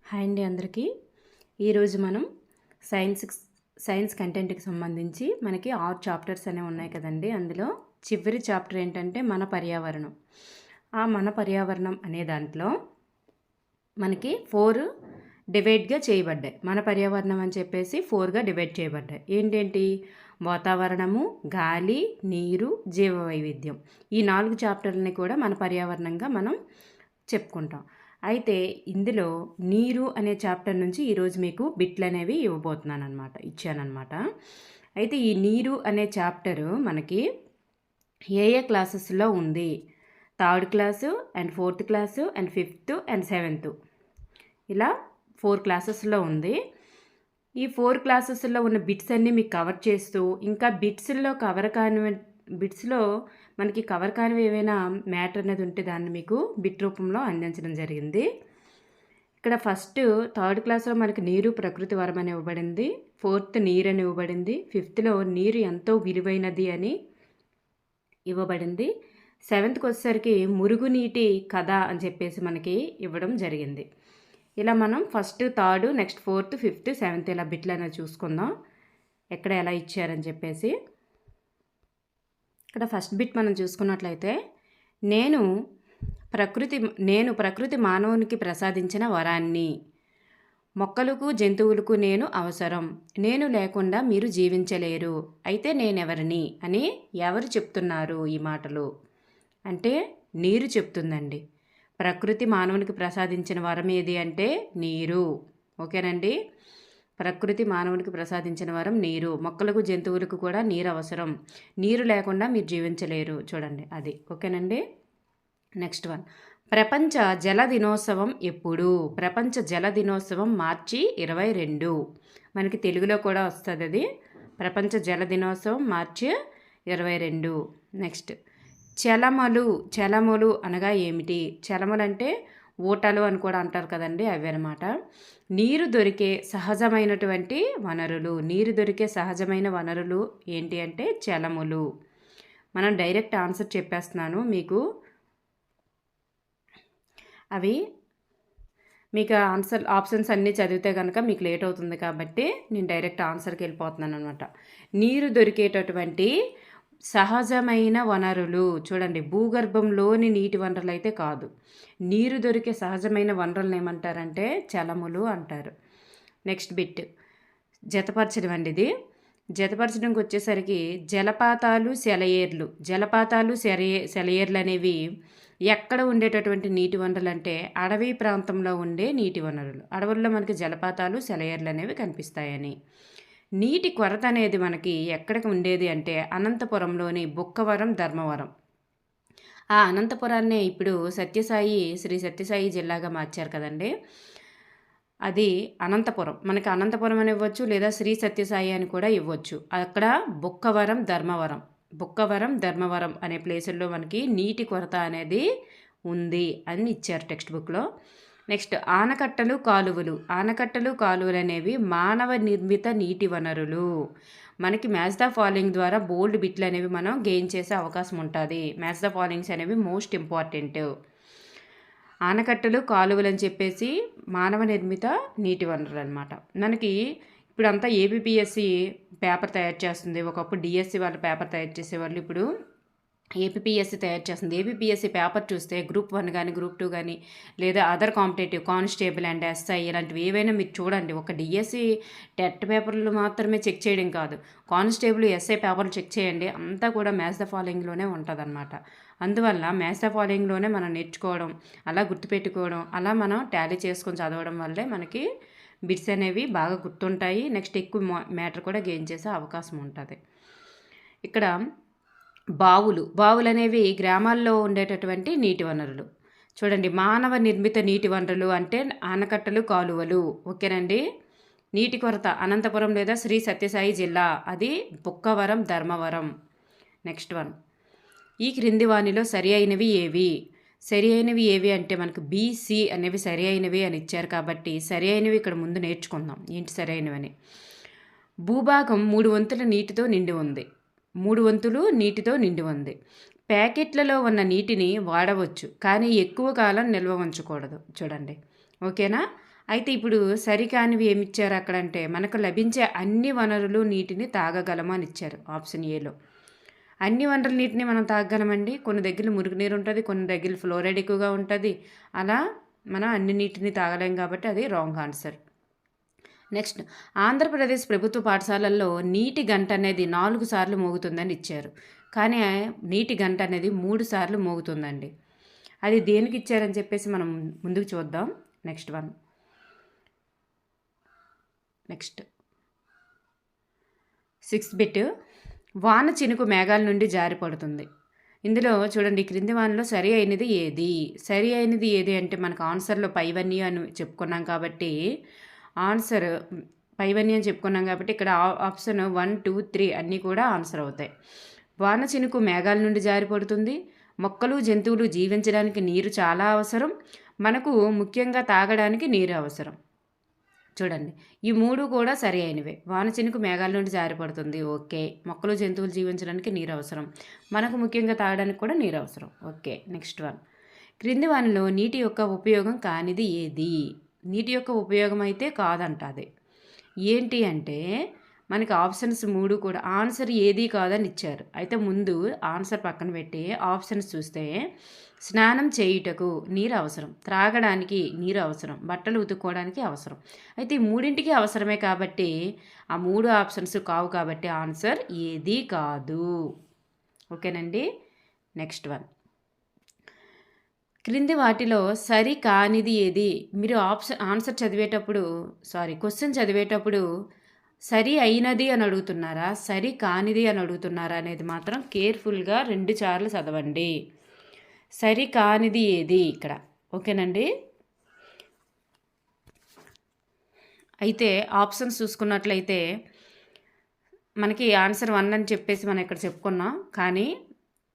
Hi అండి అందరికీ. ఈరోజు మనం సైన్స్ కంటెంట్కి సంబంధించి మనకి 6 చాప్టర్స్ అనేవి ఉన్నాయి కదండి. అందులో చివరి చాప్టర్ ఏంటంటే మన పర్యావరణం. ఆ మన పర్యావరణం అనే దాంట్లో మనకి 4 డివైడ్గా చేయబడ్డాయి. మన పర్యావరణం అని చెప్పేసి 4గా డివైడ్ చేయబడ్డాయి. ఏంటేంటి? వాతావరణము, గాలి, నీరు, జీవవైవిధ్యం. ఈ 4 చాప్టర్లని కూడా మన పర్యావరణంగా మనం చెప్పుకుంటాం. అయితే ఇందులో నీరు అనే చాప్టర్ నుంచి ఈరోజు మీకు బిట్లు అనేవి ఇచ్చానన్నమాట. అయితే ఈ నీరు అనే చాప్టరు మనకి ఏ క్లాసెస్లో ఉంది? 3rd class and 4th class and 5th and 7th ఇలా 4 క్లాసెస్లో ఉంది. ఈ 4 క్లాసెస్లో ఉన్న బిట్స్ అన్నీ మీకు కవర్ చేస్తూ, ఇంకా బిట్స్లో మనకి కవర్ కానివి ఏవైనా మ్యాటర్ అనేది ఉంటే దాన్ని మీకు బిట్ రూపంలో అందించడం జరిగింది. ఇక్కడ ఫస్ట్ 3rd క్లాస్లో మనకి నీరు ప్రకృతి వరం అని ఇవ్వబడింది, 4th నీరు అని ఇవ్వబడింది, 5thలో నీరు ఎంతో విలువైనది అని ఇవ్వబడింది, 7thకి వచ్చేసరికి మురుగునీటి కథ అని చెప్పేసి మనకి ఇవ్వడం జరిగింది. ఇలా మనం first 3rd, next 4th, 5th, 7th ఇలా బిట్లు అనేది చూసుకుందాం ఎక్కడ ఎలా ఇచ్చారని చెప్పేసి. ఇక్కడ ఫస్ట్ బిట్ మనం చూసుకున్నట్లయితే, నేను ప్రకృతి మానవునికి ప్రసాదించిన వరాన్ని, మొక్కలకు జంతువులకు నేను అవసరం, నేను లేకుండా మీరు జీవించలేరు, అయితే నేనెవరిని అని ఎవరు చెప్తున్నారు ఈ మాటలు అంటే నీరు చెప్తుందండి. ప్రకృతి మానవునికి ప్రసాదించిన వరం ఏది అంటే నీరు. ఓకేనండి. ప్రకృతి మానవునికి ప్రసాదించిన వరం నీరు, మొక్కలకు జంతువులకు కూడా నీరు అవసరం, నీరు లేకుండా మీరు జీవించలేరు. చూడండి అది. ఓకేనండి. నెక్స్ట్ వన్, ప్రపంచ జల దినోత్సవం ఎప్పుడు? ప్రపంచ జల దినోత్సవం మార్చి 22. మనకి తెలుగులో కూడా వస్తుంది అది. ప్రపంచ జల దినోత్సవం మార్చి 22. నెక్స్ట్, చలములు అనగా ఏమిటి? చలములు అంటే ఊటలు అని కూడా అంటారు కదండి, అవి అనమాట. నీరు దొరికే సహజమైనటువంటి వనరులు. నీరు దొరికే సహజమైన వనరులు ఏంటి అంటే చలములు. మనం డైరెక్ట్ ఆన్సర్ చెప్పేస్తున్నాను మీకు. అవి మీకు ఆప్షన్స్ అన్నీ చదివితే కనుక మీకు లేట్ అవుతుంది కాబట్టి నేను డైరెక్ట్ ఆన్సర్కి వెళ్ళిపోతున్నాను అనమాట. నీరు దొరికేటటువంటి సహజమైన వనరులు. చూడండి, భూగర్భంలోని నీటి వనరులు అయితే కాదు. నీరు దొరికే సహజమైన వనరులను ఏమంటారంటే చలములు అంటారు. నెక్స్ట్ బిట్ జతపరచడం అండి. ఇది జతపరచడంకి వచ్చేసరికి జలపాతాలు, సెలయేర్లు అనేవి ఎక్కడ ఉండేటటువంటి నీటి వనరులు అంటే అడవి ప్రాంతంలో ఉండే నీటి వనరులు. అడవుల్లో మనకి జలపాతాలు, సెలయేర్లు అనేవి కనిపిస్తాయని. నీటి కొరత అనేది మనకి ఎక్కడికి ఉండేది అంటే అనంతపురంలోని బుక్కవరం, ధర్మవరం. ఆ అనంతపురాన్నే ఇప్పుడు శ్రీ సత్యసాయి జిల్లాగా మార్చారు కదండి. అది అనంతపురం. మనకి అనంతపురం అని ఇవ్వచ్చు, లేదా శ్రీ సత్యసాయి అని కూడా ఇవ్వచ్చు. అక్కడ బుక్కవరం, ధర్మవరం అనే ప్లేసుల్లో మనకి నీటి కొరత అనేది ఉంది అని ఇచ్చారు టెక్స్ట్ బుక్లో. నెక్స్ట్, ఆనకట్టలు, కాలువలు అనేవి మానవ నిర్మిత నీటి వనరులు. మనకి మ్యాచ్ ద ఫాలోయింగ్ ద్వారా బోల్డ్ బిట్లు అనేవి మనం గెయిన్ చేసే అవకాశం ఉంటుంది. మ్యాచ్ ద ఫాలోయింగ్స్ అనేవి మోస్ట్ ఇంపార్టెంట్. ఆనకట్టలు, కాలువలు అని చెప్పేసి మానవ నిర్మిత నీటి వనరులు అనమాట. మనకి ఇప్పుడంతా ఏపీపీఎస్సి పేపర్ తయారు చేస్తుంది. ఒకప్పుడు డిఎస్సి వాళ్ళు పేపర్ తయారు చేసేవాళ్ళు, ఇప్పుడు ఏపీపీఎస్సి తయారు చేస్తుంది. ఏపీపీఎస్సి పేపర్ చూస్తే గ్రూప్ 1 కానీ, గ్రూప్ 2 కానీ, లేదా other competitive, constable and SI ఇలాంటివి ఏవైనా మీరు చూడండి. ఒక డిఎస్సి టెట్ పేపర్లు మాత్రమే చెక్ చేయడం కాదు, కానిస్టేబుల్, ఎస్ఐ పేపర్లు చెక్ చేయండి. అంతా కూడా మ్యాచ్ ద ఫాలోయింగ్లోనే ఉంటుందన్నమాట. అందువల్ల మ్యాచ్ ద ఫాలోయింగ్లోనే మనం నేర్చుకోవడం, అలా గుర్తుపెట్టుకోవడం, అలా మనం టాలీ చేసుకొని చదవడం వల్లే మనకి బిట్స్ అనేవి బాగా గుర్తుంటాయి. నెక్స్ట్ ఎక్కువ మ్యాటర్ కూడా గెయిన్ చేసే అవకాశం ఉంటుంది. ఇక్కడ బావులు అనేవి గ్రామాల్లో ఉండేటటువంటి నీటి వనరులు. చూడండి, మానవ నిర్మిత నీటి వనరులు అంటే ఆనకట్టలు, కాలువలు. ఓకేనండి. నీటి కొరత అనంతపురం లేదా శ్రీ సత్యసాయి జిల్లా, అది బుక్కవరం, ధర్మవరం. నెక్స్ట్ వన్, ఈ క్రింది వానిలో సరి అయినవి ఏవి అంటే మనకు బీసీ అనేవి సరి అయినవి అని ఇచ్చారు కాబట్టి సరి అయినవి ఇక్కడ ముందు నేర్చుకుందాం ఏంటి సరి అయినవని. భూభాగం 3 వంతుల నీటితో నిండి ఉంది. ప్యాకెట్లలో ఉన్న నీటిని వాడవచ్చు, కానీ ఎక్కువ కాలం నిల్వ ఉంచకూడదు. చూడండి, ఓకేనా. అయితే ఇప్పుడు సరికానివి ఏమిచ్చారు అక్కడంటే మనకు లభించే అన్ని వనరులు నీటిని తాగగలము అని ఇచ్చారు ఆప్షన్ ఏలో. అన్ని వనరుల నీటిని మనం తాగగలమండి. కొన్ని దగ్గర మురుగునీరు ఉంటుంది, కొన్ని దగ్గర ఫ్లోరైడ్ ఎక్కువగా ఉంటుంది. అలా మనం అన్ని నీటిని తాగలేం కాబట్టి అది రాంగ్ ఆన్సర్. నెక్స్ట్, ఆంధ్రప్రదేశ్ ప్రభుత్వ పాఠశాలల్లో నీటి గంట అనేది 4 సార్లు మోగుతుందని ఇచ్చారు. కానీ నీటి గంట అనేది 3 సార్లు మోగుతుందండి. అది దేనికి ఇచ్చారని చెప్పేసి మనం ముందుకు చూద్దాం. నెక్స్ట్ 6th బిట్, వాన చినుకు మేఘాల నుండి జారి పడుతుంది. ఇందులో చూడండి, క్రింది వానలో సరి అయినది ఏది? సరి అయినది ఏది అంటే మనకు ఆన్సర్లో పైవన్నీ అని చెప్పుకున్నాం కాబట్టి ఆన్సర్ పైవన్నీ అని చెప్పుకున్నాం కాబట్టి ఇక్కడ ఆప్షన్ 1, 2, 3 అన్నీ కూడా ఆన్సర్ అవుతాయి. వాన చినుకు మేఘాల నుండి జారి పడుతుంది. మొక్కలు జంతువులు జీవించడానికి నీరు చాలా అవసరం. మనకు ముఖ్యంగా తాగడానికి నీరు అవసరం. చూడండి, ఈ 3 కూడా సరి అయినవే. వాన చినుకు మేఘాల నుండి జారిపడుతుంది, ఓకే. మొక్కలు జంతువులు జీవించడానికి నీరు అవసరం. మనకు ముఖ్యంగా తాగడానికి కూడా నీరు అవసరం, ఓకే. నెక్స్ట్ 1, క్రింది వానిలో నీటి యొక్క ఉపయోగం కానిది ఏది? నీటి యొక్క ఉపయోగం అయితే కాదంట. అది ఏంటి అంటే మనకి ఆప్షన్స్ 3 కూడా ఆన్సర్ ఏది కాదని ఇచ్చారు. అయితే ముందు ఆన్సర్ పక్కన పెట్టి ఆప్షన్స్ చూస్తే స్నానం చేయుటకు నీరు అవసరం, త్రాగడానికి నీరు అవసరం, బట్టలు ఉతుక్కోవడానికి అవసరం. అయితే ఈ 3ంటికి అవసరమే కాబట్టి ఆ 3 ఆప్షన్స్ కావు కాబట్టి ఆన్సర్ ఏది కాదు. ఓకేనండి. నెక్స్ట్ 1, క్రింది వాటిలో సరి కానిది ఏది? మీరు ఆన్సర్ చదివేటప్పుడు క్వశ్చన్ చదివేటప్పుడు సరి అయినది అని అడుగుతున్నారా, సరి కానిది అని అడుగుతున్నారా అనేది మాత్రం కేర్ఫుల్గా 2 సార్లు చదవండి. సరి కానిది ఏది ఇక్కడ? ఓకేనండి. అయితే ఆప్షన్స్ చూసుకున్నట్లయితే మనకి ఆన్సర్ 1 అని చెప్పేసి మనం ఇక్కడ చెప్పుకున్నాం. కానీ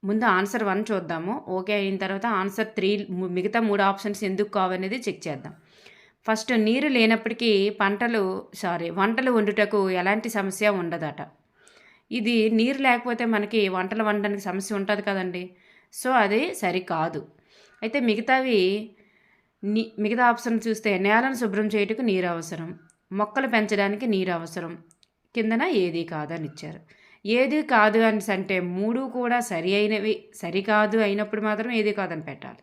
ముందు ఆన్సర్ 1 చూద్దాము. ఓకే అయిన తర్వాత ఆన్సర్ 3 మిగతా 3 ఆప్షన్స్ ఎందుకు కావనేది చెక్ చేద్దాం. ఫస్ట్, నీరు లేనప్పటికీ వంటలు వండుటకు ఎలాంటి సమస్య ఉండదట. ఇది నీరు లేకపోతే మనకి వంటలు వండడానికి సమస్య ఉంటుంది కదండి. సో అది సరికాదు. అయితే మిగతా ఆప్షన్ చూస్తే నేలను శుభ్రం చేయుటకు నీరు అవసరం, మొక్కలు పెంచడానికి నీరు అవసరం, కిందన ఏది కాదని ఇచ్చారు. ఏది కాదు అని అంటే 3 కూడా సరికాదు అయినప్పుడు మాత్రం ఏది కాదని పెట్టాలి.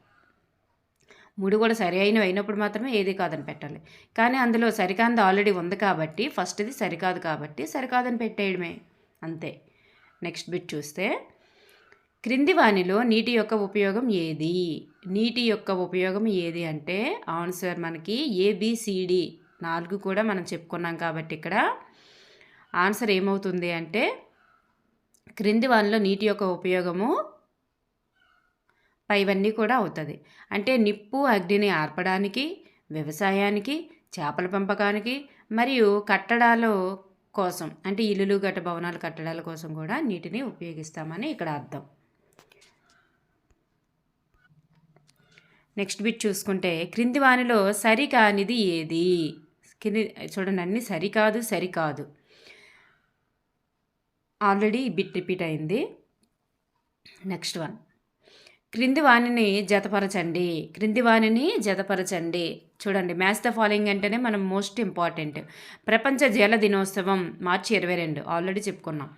3 కూడా సరి అయినవి అయినప్పుడు మాత్రమే ఏది కాదని పెట్టాలి. కానీ అందులో సరికాంది ఆల్రెడీ ఉంది కాబట్టి ఫస్ట్ది సరికాదు కాబట్టి సరికాదని పెట్టేయడమే, అంతే. నెక్స్ట్ బిట్ చూస్తే క్రింది వానిలో నీటి యొక్క ఉపయోగం ఏది? నీటి యొక్క ఉపయోగం ఏది అంటే ఆన్సర్ మనకి ABCD 4 కూడా మనం చెప్పుకున్నాం కాబట్టి ఇక్కడ ఆన్సర్ ఏమవుతుంది అంటే క్రింది వానిలో నీటి యొక్క ఉపయోగము పైవన్నీ కూడా అవుతుంది. అంటే నిప్పు అగ్నిని ఆర్పడానికి, వ్యవసాయానికి, చేపల పెంపకానికి మరియు కట్టడాల కోసం, అంటే ఇల్లులు గట్ట భవనాలు కట్టడాల కోసం కూడా నీటిని ఉపయోగిస్తామని ఇక్కడ అర్థం. నెక్స్ట్ బిట్ చూసుకుంటే క్రింది వానిలో సరికానిది ఏది? చూడండి, అన్నీ సరికాదు. ఆల్రెడీ ఈ బిట్ రిపీట్ అయింది. నెక్స్ట్ 1, క్రింది వాణిని జతపరచండి. చూడండి, మ్యాచ్ ద ఫాలోయింగ్ అంటేనే మనం మోస్ట్ ఇంపార్టెంట్. ప్రపంచ జల దినోత్సవం మార్చి 22 ఆల్రెడీ చెప్పుకున్నాం.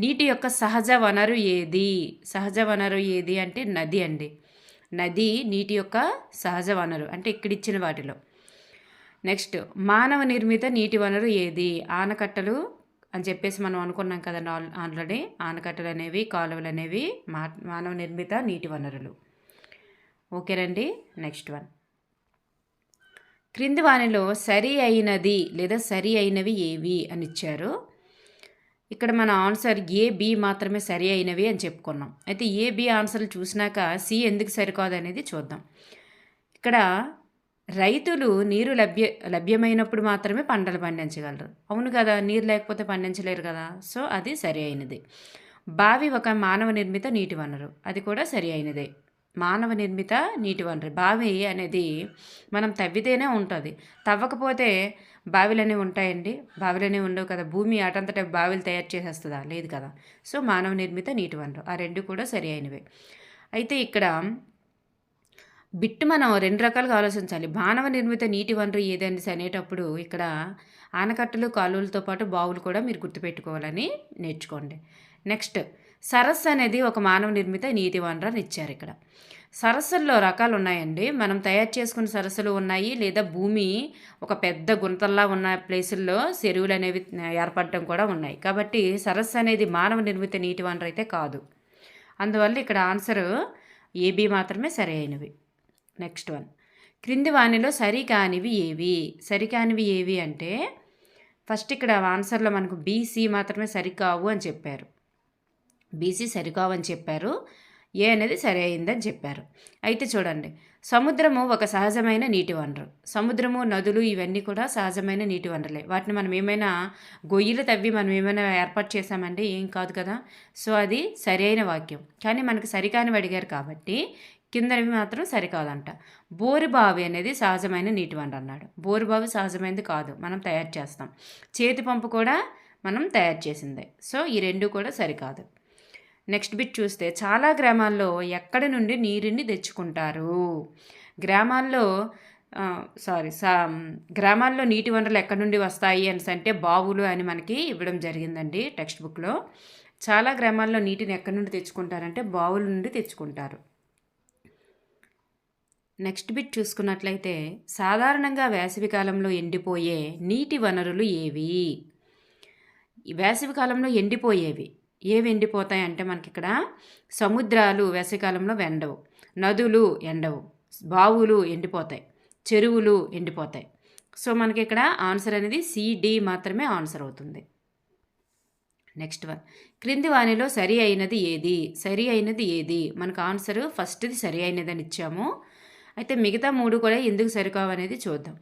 నీటి యొక్క సహజ వనరు ఏది అంటే నది అండి. నది నీటి యొక్క సహజ వనరు, అంటే ఇక్కడిచ్చిన వాటిలో. నెక్స్ట్, మానవ నిర్మిత నీటి వనరు ఏది? ఆనకట్టలు అని చెప్పేసి మనం అనుకున్నాం కదండి ఆల్రెడీ. ఆనకట్టలు అనేవి, కాలువలు అనేవి మానవ నిర్మిత నీటి వనరులు. ఓకేనండి. నెక్స్ట్ 1, క్రింది వానిలో సరి అయినది లేదా సరి అయినవి ఏవి అని ఇచ్చారు. ఇక్కడ మన ఆన్సర్ AB మాత్రమే సరి అయినవి అని చెప్పుకున్నాం. అయితే AB ఆన్సర్లు చూసినాక C ఎందుకు సరికాదు అనేది చూద్దాం. ఇక్కడ రైతులు నీరు లభ్యమైనప్పుడు మాత్రమే పంటలు పండించగలరు. అవును కదా, నీరు లేకపోతే పండించలేరు కదా. సో అది సరి అయినది. బావి ఒక మానవ నిర్మిత నీటి వనరు, అది కూడా సరి అయినదే. మానవ నిర్మిత నీటి వనరు. బావి అనేది మనం తవ్వితేనే ఉంటుంది, తవ్వకపోతే బావిలనే ఉంటాయండి? బావిలనే ఉండవు కదా. భూమి అటంతట బావిలు తయారు చేసేస్తుందా? లేదు కదా. సో మానవ నిర్మిత నీటి వనరు, ఆ 2 కూడా సరి అయినవే. అయితే ఇక్కడ బిట్ మనం 2 రకాలుగా ఆలోచించాలి. మానవ నిర్మిత నీటి వనరు ఏదనేసి అనేటప్పుడు ఇక్కడ ఆనకట్టలు, కాలువలతో పాటు బావులు కూడా మీరు గుర్తుపెట్టుకోవాలని నేర్చుకోండి. నెక్స్ట్ సరస్సు అనేది ఒక మానవ నిర్మిత నీటి వనరు అని ఇచ్చారు ఇక్కడ. సరస్సుల్లో రకాలు ఉన్నాయండి. మనం తయారు చేసుకున్న సరస్సులు ఉన్నాయి, లేదా భూమి ఒక పెద్ద గుంతల్లా ఉన్న ప్లేసుల్లో చెరువులు అనేవి ఏర్పడటం కూడా ఉన్నాయి. కాబట్టి సరస్సు అనేది మానవ నిర్మిత నీటి వనరు అయితే కాదు. అందువల్ల ఇక్కడ ఆన్సర్ ఏబి మాత్రమే సరైనవి. నెక్స్ట్ వన్, క్రింది వానిలో సరికానివి ఏవి? సరికానివి ఏవి అంటే ఫస్ట్ ఇక్కడ ఆన్సర్లో మనకు బీసీ మాత్రమే సరికావు అని చెప్పారు. బీసీ సరికావు అని చెప్పారు. ఏ అనేది సరి అయిందని చెప్పారు. అయితే చూడండి, సముద్రము ఒక సహజమైన నీటి వనరు. సముద్రము, నదులు ఇవన్నీ కూడా సహజమైన నీటి వనరులే. వాటిని మనం ఏమైనా గొయ్యిలు తవ్వి మనం ఏమైనా ఏర్పాటు చేసామంటే ఏం కాదు కదా. సో అది సరి అయిన వాక్యం. కానీ మనకు సరికానివి అడిగారు కాబట్టి కిందవి మాత్రం సరికాదంట. బోరుబావి అనేది సహజమైన నీటి వనరు అన్నాడు. బోరుబావి సహజమైనది కాదు, మనం తయారు చేస్తాం. చేతి పంపు కూడా మనం తయారు చేసిందే. సో ఈ రెండు కూడా సరికాదు. నెక్స్ట్ బిట్ చూస్తే చాలా గ్రామాల్లో ఎక్కడి నుండి నీరుని తెచ్చుకుంటారు? గ్రామాల్లో గ్రామాల్లో నీటి వనరులు ఎక్కడి నుండి వస్తాయి అని అంటే బావులు అని మనకి ఇవ్వడం జరిగిందండి టెక్స్ట్ బుక్లో. చాలా గ్రామాల్లో నీటిని ఎక్కడి నుండి తెచ్చుకుంటారంటే బావుల నుండి తెచ్చుకుంటారు. నెక్స్ట్ బిట్ చూసుకున్నట్లయితే సాధారణంగా వేసవికాలంలో ఎండిపోయే నీటి వనరులు ఏవి? వేసవికాలంలో ఎండిపోయేవి ఏవి ఎండిపోతాయి అంటే మనకి ఇక్కడ సముద్రాలు వేసవికాలంలో ఎండవు, నదులు ఎండవు, బావులు ఎండిపోతాయి, చెరువులు ఎండిపోతాయి. సో మనకి ఇక్కడ ఆన్సర్ అనేది సిడి మాత్రమే ఆన్సర్ అవుతుంది. నెక్స్ట్ వన్, క్రింది వానిలో సరి అయినది ఏది? సరి అయినది ఏది? మనకు ఆన్సర్ ఫస్ట్ది సరి అయినదని ఇచ్చాము. అయితే మిగతా 3 కూడా ఎందుకు సరికావనేది చూద్దాం.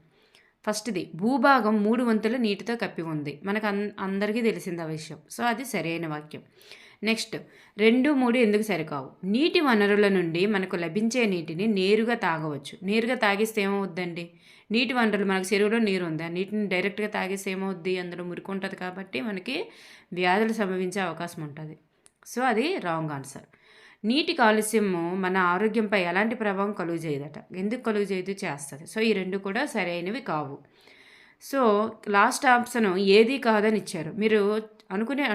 ఫస్ట్ది భూభాగం 3 వంతుల నీటితో కప్పి ఉంది. మనకు అందరికీ తెలిసింది ఆ విషయం. సో అది సరైన వాక్యం. నెక్స్ట్ 2, 3 ఎందుకు సరికావు? నీటి వనరుల నుండి మనకు లభించే నీటిని నేరుగా తాగవచ్చు. నేరుగా తాగిస్తే ఏమవుద్దండి? నీటి వనరులు మనకు చెరువులో నీరు ఉంది, ఆ నీటిని డైరెక్ట్గా తాగేస్తే ఏమవుద్ది? అందులో మురికి ఉంటుంది కాబట్టి మనకి వ్యాధులు సంభవించే అవకాశం ఉంటుంది. సో అది రాంగ్ ఆన్సర్. నీటి కాలుష్యము మన ఆరోగ్యంపై ఎలాంటి ప్రభావం కలుగు చేయదట. ఎందుకు కలుగు చేయదు? చేస్తుంది. సో ఈ రెండు కూడా సరైనవి కావు. సో లాస్ట్ ఆప్షన్ ఏది కాదని ఇచ్చారు. మీరు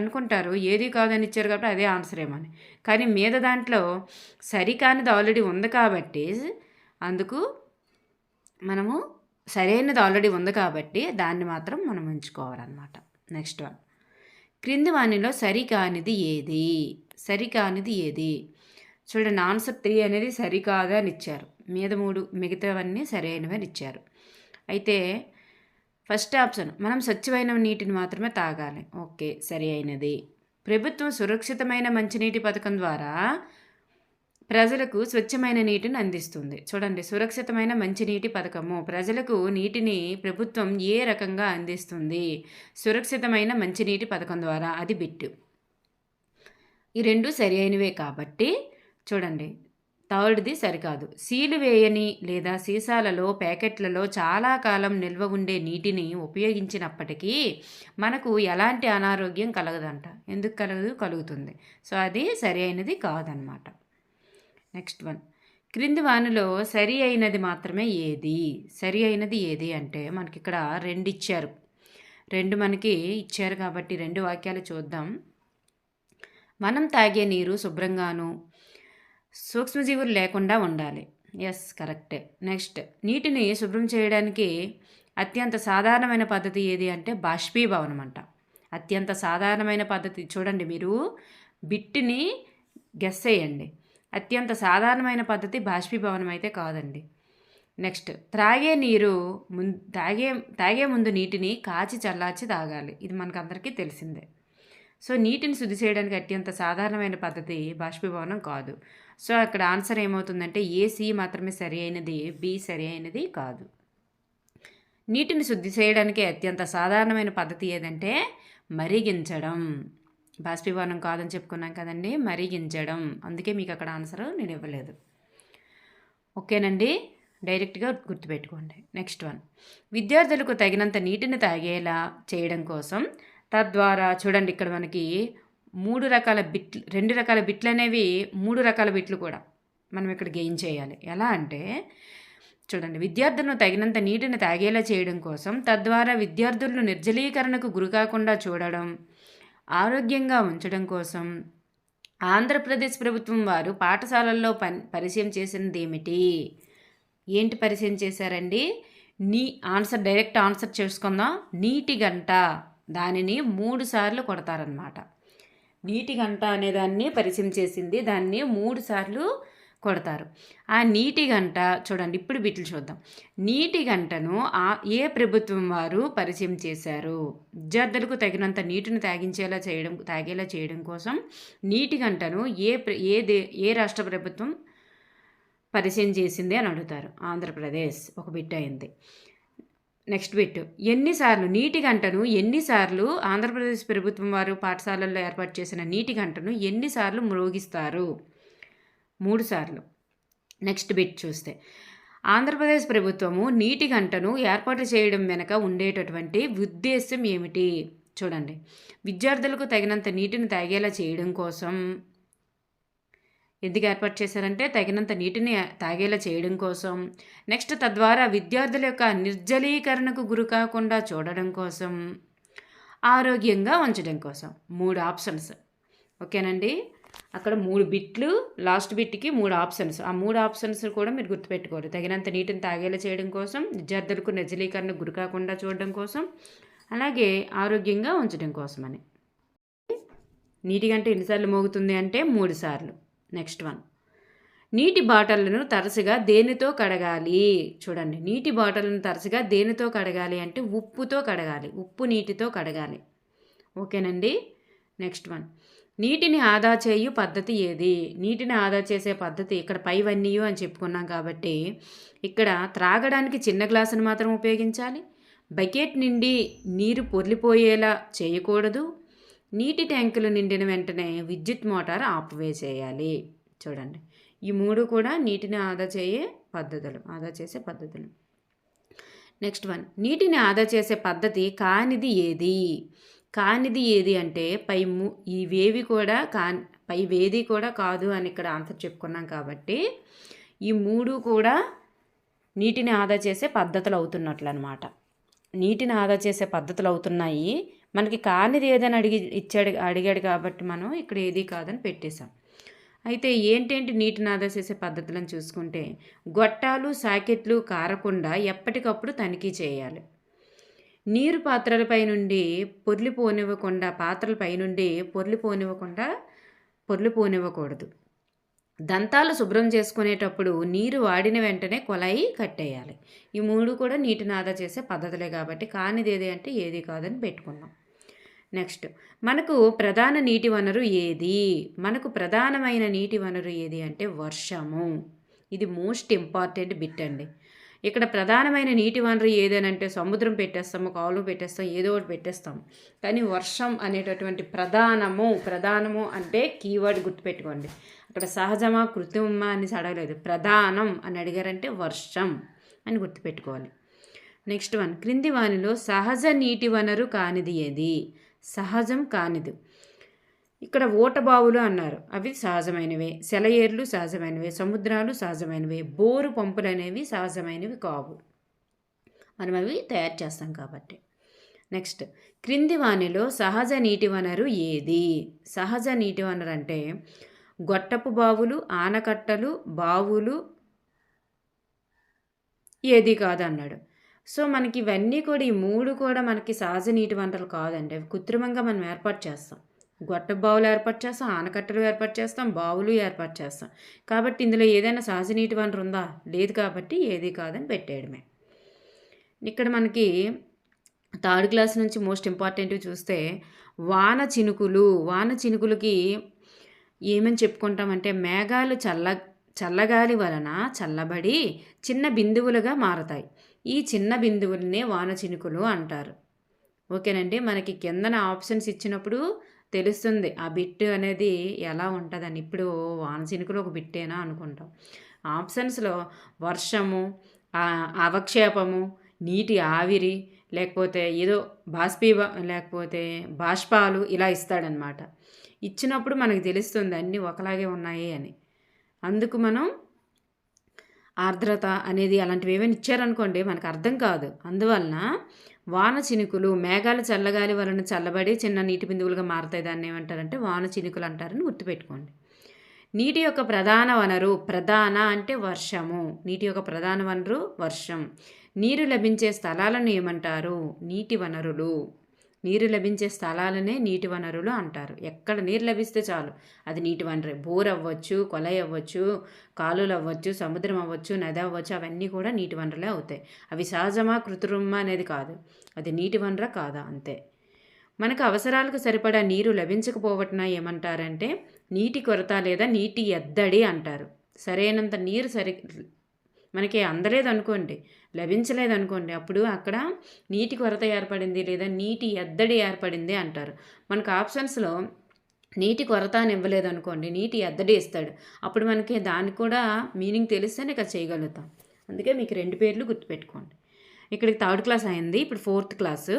అనుకుంటారు ఏది కాదని ఇచ్చారు కాబట్టి అదే ఆన్సర్ ఏమని. కానీ మీద దాంట్లో సరికానిది ఆల్రెడీ ఉంది కాబట్టి అందుకు మనము సరైనది ఆల్రెడీ ఉంది కాబట్టి దాన్ని మాత్రం మనం ఉంచుకోవాలన్నమాట. నెక్స్ట్ వన్, క్రింది వానిలో సరికానిది ఏది? సరికానిది ఏది? చూడండి, ఆన్సర్ 3 అనేది సరికాదు అని ఇచ్చారు. మీద 3 మిగతావన్నీ సరైనవి అని ఇచ్చారు. అయితే ఫస్ట్ ఆప్షన్ మనం స్వచ్ఛమైన నీటిని మాత్రమే తాగాలి. ఓకే, సరి అయినది. ప్రభుత్వం సురక్షితమైన మంచినీటి పథకం ద్వారా ప్రజలకు స్వచ్ఛమైన నీటిని అందిస్తుంది. చూడండి, సురక్షితమైన మంచినీటి పథకము ప్రజలకు నీటిని ప్రభుత్వం ఏ రకంగా అందిస్తుంది? సురక్షితమైన మంచినీటి పథకం ద్వారా. అది బిట్టు. ఈ రెండు సరి అయినవే కాబట్టి చూడండి, థర్డ్ది సరికాదు. సీలు వేయని లేదా సీసాలలో, ప్యాకెట్లలో చాలా కాలం నిల్వ ఉండే నీటిని ఉపయోగించినప్పటికీ మనకు ఎలాంటి అనారోగ్యం కలగదంట. ఎందుకు కలగదు? కలుగుతుంది. సో అది సరి అయినది కాదనమాట. నెక్స్ట్ వన్, క్రింది వానిలో సరి అయినది మాత్రమే ఏది? సరి అయినది ఏది అంటే మనకి ఇక్కడ 2 ఇచ్చారు. 2 మనకి ఇచ్చారు కాబట్టి 2 వాక్యాలు చూద్దాం. మనం తాగే నీరు శుభ్రంగాను సూక్ష్మజీవులు లేకుండా ఉండాలి. ఎస్, కరెక్టే. నెక్స్ట్, నీటిని శుభ్రం చేయడానికి అత్యంత సాధారణమైన పద్ధతి ఏది అంటే బాష్పీభవనం అంట. అత్యంత సాధారణమైన పద్ధతి. చూడండి, మీరు బిట్టిని గెస్ చేయండి. అత్యంత సాధారణమైన పద్ధతి బాష్పీభవనం అయితే కాదండి. నెక్స్ట్, తాగే ముందు నీటిని కాచి చల్లార్చి తాగాలి. ఇది మనకు అందరికీ తెలిసిందే. సో నీటిని శుద్ధి చేయడానికి అత్యంత సాధారణమైన పద్ధతి బాష్పీభవనం కాదు. సో అక్కడ ఆన్సర్ ఏమవుతుందంటే ఏసీ మాత్రమే సరి అయినది, బి సరి అయినది కాదు. నీటిని శుద్ధి చేయడానికి అత్యంత సాధారణమైన పద్ధతి ఏదంటే మరిగించడం. బాష్పీభవనం కాదని చెప్పుకున్నాం కదండి, మరిగించడం. అందుకే మీకు అక్కడ ఆన్సర్ నేను ఇవ్వలేదు. ఓకేనండి, డైరెక్ట్గా గుర్తుపెట్టుకోండి. నెక్స్ట్ వన్, విద్యార్థులకు తగినంత నీటిని తాగేలా చేయడం కోసం తద్వారా చూడండి, ఇక్కడ మనకి 2 రకాల బిట్లు అనేవి 3 రకాల బిట్లు కూడా మనం ఇక్కడ గెయిన్ చేయాలి. ఎలా అంటే చూడండి, విద్యార్థులను తగినంత నీటిని తాగేలా చేయడం కోసం, తద్వారా విద్యార్థులను నిర్జలీకరణకు గురికాకుండా చూడడం, ఆరోగ్యంగా ఉంచడం కోసం ఆంధ్రప్రదేశ్ ప్రభుత్వం వారు పాఠశాలల్లో పరిచయం చేసినది ఏమిటి? ఏంటి పరిచయం చేశారండి? డైరెక్ట్ ఆన్సర్ చేసుకుందాం. నీటి గంట. దానిని 3 సార్లు కొడతారనమాట. నీటి గంట అనేదాన్ని పరిచయం చేసింది, దాన్ని 3 సార్లు కొడతారు. ఆ నీటి గంట చూడండి, ఇప్పుడు బిట్లు చూద్దాం. నీటి గంటను ఏ ప్రభుత్వం వారు పరిచయం చేశారు? విద్యార్థులకు తగినంత నీటిని తాగేలా చేయడం కోసం నీటి గంటను ఏ రాష్ట్ర ప్రభుత్వం పరిచయం చేసింది అని అడుగుతారు. ఆంధ్రప్రదేశ్. ఒక బిట్ అయింది. నెక్స్ట్ బిట్, నీటి గంటను ఎన్నిసార్లు ఆంధ్రప్రదేశ్ ప్రభుత్వం వారు పాఠశాలల్లో ఏర్పాటు చేసిన నీటి గంటను ఎన్నిసార్లు మ్రోగిస్తారు? 3 సార్లు. నెక్స్ట్ బిట్ చూస్తే, ఆంధ్రప్రదేశ్ ప్రభుత్వము నీటి గంటను ఏర్పాటు చేయడం వెనుక ఉండేటటువంటి ఉద్దేశం ఏమిటి? చూడండి, విద్యార్థులకు తగినంత నీటిని తాగేలా చేయడం కోసం. ఎందుకు ఏర్పాటు చేశారంటే తగినంత నీటిని తాగేలా చేయడం కోసం. నెక్స్ట్, తద్వారా విద్యార్థుల యొక్క నిర్జలీకరణకు గురి కాకుండా చూడడం కోసం, ఆరోగ్యంగా ఉంచడం కోసం. 3 ఆప్షన్స్. ఓకేనండి, అక్కడ 3 బిట్లు, లాస్ట్ బిట్కి 3 ఆప్షన్స్. ఆ 3 ఆప్షన్స్ కూడా మీరు గుర్తుపెట్టుకోవాలి. తగినంత నీటిని తాగేలా చేయడం కోసం, విద్యార్థులకు నిర్జలీకరణకు గురి కాకుండా చూడడం కోసం, అలాగే ఆరోగ్యంగా ఉంచడం కోసం అని. నీటి గంట ఎన్నిసార్లు మోగుతుంది అంటే 3 సార్లు. నెక్స్ట్ వన్, నీటి బాటిళ్లను తరచుగా దేనితో కడగాలి? చూడండి, నీటి బాటిళ్లను తరచుగా దేనితో కడగాలి అంటే ఉప్పుతో కడగాలి. ఉప్పు నీటితో కడగాలి. ఓకేనండి. నెక్స్ట్ వన్, నీటిని ఆదా చేయు పద్ధతి ఏది? నీటిని ఆదా చేసే పద్ధతి ఇక్కడ పైవన్నీ అని చెప్పుకున్నాం కాబట్టి ఇక్కడ త్రాగడానికి చిన్న గ్లాసును మాత్రం ఉపయోగించాలి. బకెట్ నిండి నీరు పొర్లిపోయేలా చేయకూడదు. నీటి ట్యాంకులు నిండిన వెంటనే విద్యుత్ మోటార్ ఆపివేసేయాలి. చూడండి, ఈ 3 కూడా నీటిని ఆదా చేసే పద్ధతులు. నెక్స్ట్ వన్, నీటిని ఆదా చేసే పద్ధతి కానిది ఏది? కానిది ఏది అంటే పైవేది కూడా కాదు అని ఇక్కడ ఆన్సర్ చెప్పుకున్నాం కాబట్టి ఈ 3 కూడా నీటిని ఆదా చేసే పద్ధతులు అవుతున్నట్లు అనమాట. నీటిని ఆదా చేసే పద్ధతులు అవుతున్నాయి. మనకి కానిది ఏదని అడిగాడు కాబట్టి మనం ఇక్కడ ఏది కాదని పెట్టేశాం. అయితే ఏంటేంటి నీటిని ఆదా చేసే పద్ధతులను చూసుకుంటే, గొట్టాలు సాకెట్లు కారకుండా ఎప్పటికప్పుడు తనిఖీ చేయాలి. నీరు పాత్రలపై నుండి పొర్లిపోనివ్వకూడదు. దంతాలు శుభ్రం చేసుకునేటప్పుడు నీరు వాడిన వెంటనే కొలాయి కట్టేయాలి. ఈ 3 కూడా నీటిని ఆదా చేసే పద్ధతులే కాబట్టి కానిది ఏది అంటే ఏది కాదని పెట్టుకున్నాం. నెక్స్ట్, మనకు ప్రధాన నీటి వనరు ఏది? మనకు ప్రధానమైన నీటి వనరు ఏది అంటే వర్షము. ఇది మోస్ట్ ఇంపార్టెంట్ బిట్ అండి. ఇక్కడ ప్రధానమైన నీటి వనరు ఏదేనంటే సముద్రం పెట్టేస్తాము, కాలువ పెట్టేస్తాం, ఏదో ఒకటి పెట్టేస్తాం. కానీ వర్షం అనేటటువంటి ప్రధానము అంటే కీవర్డ్ గుర్తుపెట్టుకోండి. అక్కడ సహజమా కృత్రిమమా అని అడగలేదు. ప్రధానం అని అడిగారంటే వర్షం అని గుర్తుపెట్టుకోవాలి. నెక్స్ట్ వన్, క్రింది వానిలో సహజ నీటి వనరు కానిది ఏది? సహజం కానిది ఇక్కడ ఓటబావులు అన్నారు, అవి సహజమైనవే. సెలయేర్లు సహజమైనవే, సముద్రాలు సహజమైనవే, బోరు పంపులు అనేవి సహజమైనవి కావు, మనం అవి తయారు చేస్తాం కాబట్టి. నెక్స్ట్, క్రింది వానిలో సహజ నీటి వనరు ఏది? సహజ నీటి వనరు అంటే గొట్టపు బావులు, ఆనకట్టలు, బావులు ఏది కాదు అన్నాడు. సో మనకి ఇవన్నీ కూడా, ఈ 3 కూడా మనకి సహజ నీటి వనరులు కాదండి. అవి కృత్రిమంగా మనం ఏర్పాటు చేస్తాం. గొట్టపు బావులు ఏర్పాటు చేస్తాం, ఆనకట్టలు ఏర్పాటు చేస్తాం, బావులు ఏర్పాటు చేస్తాం. కాబట్టి ఇందులో ఏదైనా సహజ నీటి వనరు ఉందా? లేదు కాబట్టి ఏది కాదని పెట్టేయడమే. ఇక్కడ మనకి 3rd క్లాస్ నుంచి మోస్ట్ ఇంపార్టెంట్ చూస్తే వాన చినుకులకి ఏమని చెప్పుకుంటామంటే మేఘాలు చల్లగాలి వలన చల్లబడి చిన్న బిందువులుగా మారతాయి. ఈ చిన్న బిందువులనే వాన చినుకులు అంటారు. ఓకేనండి, మనకి కిందన ఆప్షన్స్ ఇచ్చినప్పుడు తెలుస్తుంది ఆ బిట్ అనేది ఎలా ఉంటుందని. ఇప్పుడు వాన చినుకులు ఒక బిట్టేనా అనుకుంటాం. ఆప్షన్స్లో వర్షము, అవక్షేపము, నీటి ఆవిరి, లేకపోతే ఏదో లేకపోతే బాష్పాలు ఇలా ఇస్తాడనమాట. ఇచ్చినప్పుడు మనకు తెలుస్తుంది అన్నీ ఒకలాగే ఉన్నాయి అని. అందుకు మనం ఆర్ద్రత అనేది అలాంటివి ఏమైనా ఇచ్చారనుకోండి మనకు అర్థం కాదు. అందువలన వాన చినుకులు, మేఘాలు చల్లగాలి వలన చల్లబడి చిన్న నీటి బిందువులుగా మారుతాయి. దాన్ని ఏమంటారంటే వాన చినుకులు అంటారని గుర్తుపెట్టుకోండి. నీటి యొక్క ప్రధాన వనరు, ప్రధాన అంటే వర్షము. నీటి యొక్క ప్రధాన వనరు వర్షం. నీరు లభించే స్థలాలను ఏమంటారు? నీటి వనరులు. నీరు లభించే స్థలాలనే నీటి వనరులు అంటారు. ఎక్కడ నీరు లభిస్తే చాలు అది నీటి వనరే. బోర్ అవ్వచ్చు, కొలై అవ్వచ్చు, కాలువలు అవ్వచ్చు, సముద్రం అవ్వచ్చు, నది అవ్వచ్చు, అవన్నీ కూడా నీటి వనరులే అవుతాయి. అవి సహజమా కృత్రిమమా అనేది కాదు, అది నీటి వనర కాదా అంతే. మనకు అవసరాలకు సరిపడా నీరు లభించకపోవటం ఏమంటారంటే నీటి కొరత లేదా నీటి ఎద్దడి అంటారు. సరైనంత నీరు మనకి అందలేదు అనుకోండి, లభించలేదు అనుకోండి, అప్పుడు అక్కడ నీటి కొరత ఏర్పడింది లేదా నీటి ఎద్దడి ఏర్పడింది అంటారు. మనకు ఆప్షన్స్లో నీటి కొరత అని ఇవ్వలేదు అనుకోండి, నీటి ఎద్దడి ఇస్తాడు. అప్పుడు మనకి దానికి కూడా మీనింగ్ తెలిస్తేనే ఇక్కడ చేయగలుగుతాం. అందుకే మీకు 2 పేర్లు గుర్తుపెట్టుకోండి. ఇక్కడికి 3rd క్లాస్ అయింది. ఇప్పుడు 4th క్లాసు.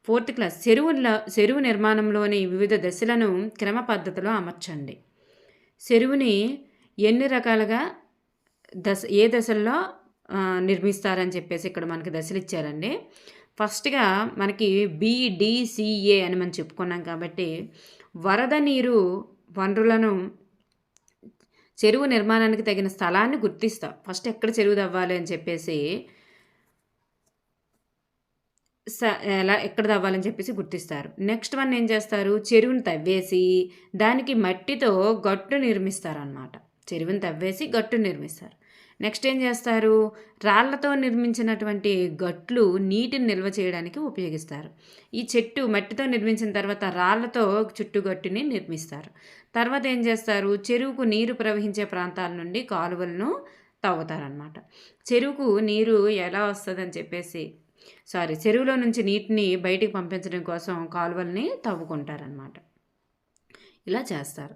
4th క్లాస్ చెరువు నిర్మాణంలోని వివిధ దశలను క్రమ పద్ధతిలో అమర్చండి. చెరువుని ఎన్ని రకాలుగా ఏ దశల్లో నిర్మిస్తారని చెప్పేసి ఇక్కడ మనకి దశలు ఇచ్చారండి. ఫస్ట్గా మనకి BDCA అని మనం చెప్పుకున్నాం కాబట్టి వరద నీరు వనరులను చెరువు నిర్మాణానికి తగిన స్థలాన్ని గుర్తిస్తాం. ఫస్ట్ ఎక్కడ చెరువు తవ్వాలి అని చెప్పేసి ఎక్కడ తవ్వాలని చెప్పేసి గుర్తిస్తారు. నెక్స్ట్ వన్ ఏం చేస్తారు? చెరువుని తవ్వేసి దానికి మట్టితో గట్టు నిర్మిస్తారనమాట. చెరువుని తవ్వేసి గట్టు నిర్మిస్తారు. నెక్స్ట్ ఏం చేస్తారు? రాళ్లతో నిర్మించినటువంటి గట్లు నీటిని నిల్వ చేయడానికి ఉపయోగిస్తారు. ఈ చెట్టు మట్టితో నిర్మించిన తర్వాత రాళ్లతో చుట్టుగట్టుని నిర్మిస్తారు. తర్వాత ఏం చేస్తారు? చెరువుకు నీరు ప్రవహించే ప్రాంతాల నుండి కాలువలను తవ్వుతారనమాట. చెరువుకు నీరు ఎలా వస్తుందని చెప్పేసి చెరువులో నుంచి నీటిని బయటికి పంపించడం కోసం కాలువల్ని తవ్వుకుంటారనమాట. ఇలా చేస్తారు.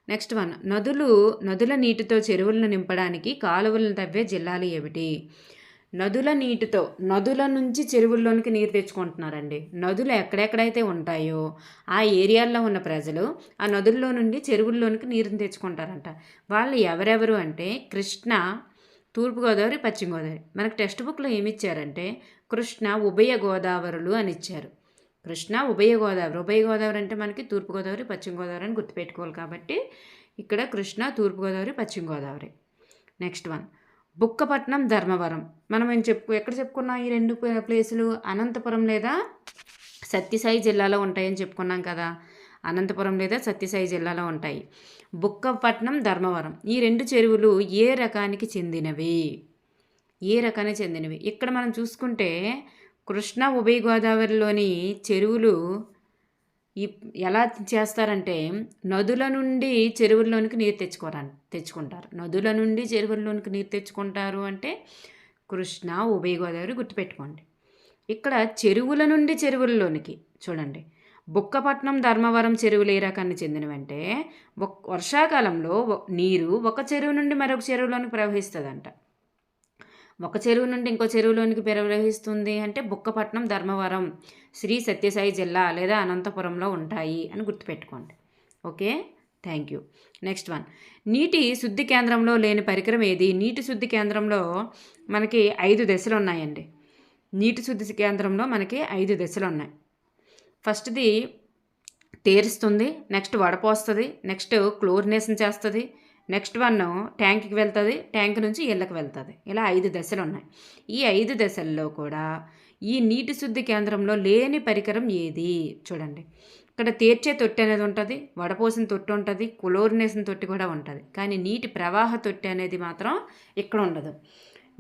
నెక్స్ట్ వన్, నదుల నీటితో చెరువులను నింపడానికి కాలువలను తవ్వే జిల్లాలు ఏమిటి? నదుల నుంచి చెరువుల్లోనికి నీరు తెచ్చుకుంటున్నారండి. నదులు ఎక్కడెక్కడైతే ఉంటాయో ఆ ఏరియాల్లో ఉన్న ప్రజలు ఆ నదుల్లో నుండి చెరువుల్లోనికి నీరుని తెచ్చుకుంటారంట. వాళ్ళు ఎవరెవరు అంటే కృష్ణ, తూర్పుగోదావరి, పశ్చిమ గోదావరి. మనకు టెక్స్ట్ బుక్లో ఏమి ఇచ్చారంటే కృష్ణ ఉభయ గోదావరులు అని ఇచ్చారు. కృష్ణ ఉభయ గోదావరి అంటే మనకి తూర్పుగోదావరి, పశ్చిమ గోదావరి అని గుర్తుపెట్టుకోవాలి. కాబట్టి ఇక్కడ కృష్ణ, తూర్పుగోదావరి, పశ్చిమ గోదావరి. Next one, Bukkapatnam, Dharmavaram. మనం ఎక్కడ చెప్పుకున్నాం ఈ 2 ప్లేసులు? అనంతపురం లేదా సత్యసాయి జిల్లాలో ఉంటాయని చెప్పుకున్నాం కదా. అనంతపురం లేదా సత్యసాయి జిల్లాలో ఉంటాయి. బుక్కపట్నం, ధర్మవరం ఈ 2 చెరువులు ఏ రకానికి చెందినవి? ఇక్కడ మనం చూసుకుంటే కృష్ణా ఉభయ గోదావరిలోని చెరువులు ఎలా చేస్తారంటే నదుల నుండి చెరువుల్లోనికి నీరు తెచ్చుకుంటారు. నదుల నుండి చెరువుల్లోనికి నీరు తెచ్చుకుంటారు అంటే కృష్ణా ఉభయ గోదావరి గుర్తుపెట్టుకోండి. ఇక్కడ చెరువుల నుండి చెరువుల్లోనికి చూడండి. బుక్కపట్నం, ధర్మవరం చెరువులు ఏ రకాన్ని చెందినవంటే వర్షాకాలంలో నీరు ఒక చెరువు నుండి మరొక చెరువులోనికి ప్రవహిస్తుందంట. ఒక చెరువు నుండి ఇంకో చెరువులోనికి ప్రవహిస్తుంది అంటే బుక్కపట్నం, ధర్మవరం శ్రీ సత్యసాయి జిల్లా లేదా అనంతపురంలో ఉంటాయి అని గుర్తుపెట్టుకోండి. Okay, thank you. Next one, నీటి శుద్ధి కేంద్రంలో లేని పరికరం ఏది? నీటి శుద్ధి కేంద్రంలో మనకి 5 దశలు ఉన్నాయండి. నీటి శుద్ధి కేంద్రంలో మనకి 5 దశలు ఉన్నాయి. ఫస్ట్ది తేరుస్తుంది, నెక్స్ట్ వడపోస్తుంది, నెక్స్ట్ క్లోరినేషన్ చేస్తుంది, నెక్స్ట్ వన్ ట్యాంక్కి వెళ్తుంది, ట్యాంక్ నుంచి ఇళ్ళకి వెళ్తుంది. ఇలా 5 దశలు ఉన్నాయి. ఈ 5 దశల్లో కూడా ఈ నీటి శుద్ధి కేంద్రంలో లేని పరికరం ఏది? చూడండి, ఇక్కడ తేర్చే తొట్టి అనేది ఉంటుంది, వడపోసిన తొట్టి ఉంటుంది, క్లోరినేషన్ తొట్టి కూడా ఉంటుంది. కానీ నీటి ప్రవాహ తొట్టి అనేది మాత్రం ఇక్కడ ఉండదు.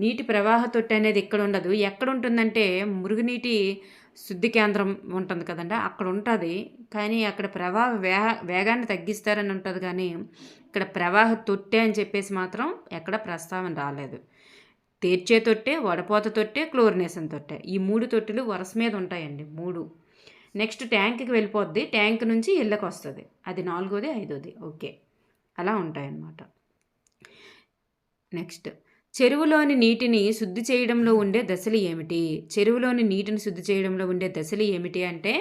నీటి ప్రవాహ తొట్టి అనేది ఇక్కడ ఉండదు. ఎక్కడ ఉంటుందంటే మురుగునీటి శుద్ధి కేంద్రం ఉంటుంది కదండి, అక్కడ ఉంటుంది. కానీ అక్కడ ప్రవాహ వేగాన్ని తగ్గిస్తారని ఉంటుంది. కానీ ఇక్కడ ప్రవాహ తొట్టె అని చెప్పేసి మాత్రం ఎక్కడ ప్రస్తావన రాలేదు. తేర్చే తొట్టె, వడపోత తొట్టె, క్లోరినేషన్ తొట్టె ఈ 3 తొట్టెలు వరుస మీద ఉంటాయండి. 3. నెక్స్ట్ ట్యాంక్కి వెళ్ళిపోద్ది, ట్యాంక్ నుంచి ఇళ్ళకి వస్తుంది. అది 4వది, 5వది. ఓకే, అలా ఉంటాయన్నమాట. నెక్స్ట్, చెరువులోని నీటిని శుద్ధి చేయడంలో ఉండే దశలు ఏమిటి? చెరువులోని నీటిని శుద్ధి చేయడంలో ఉండే దశలు ఏమిటి అంటే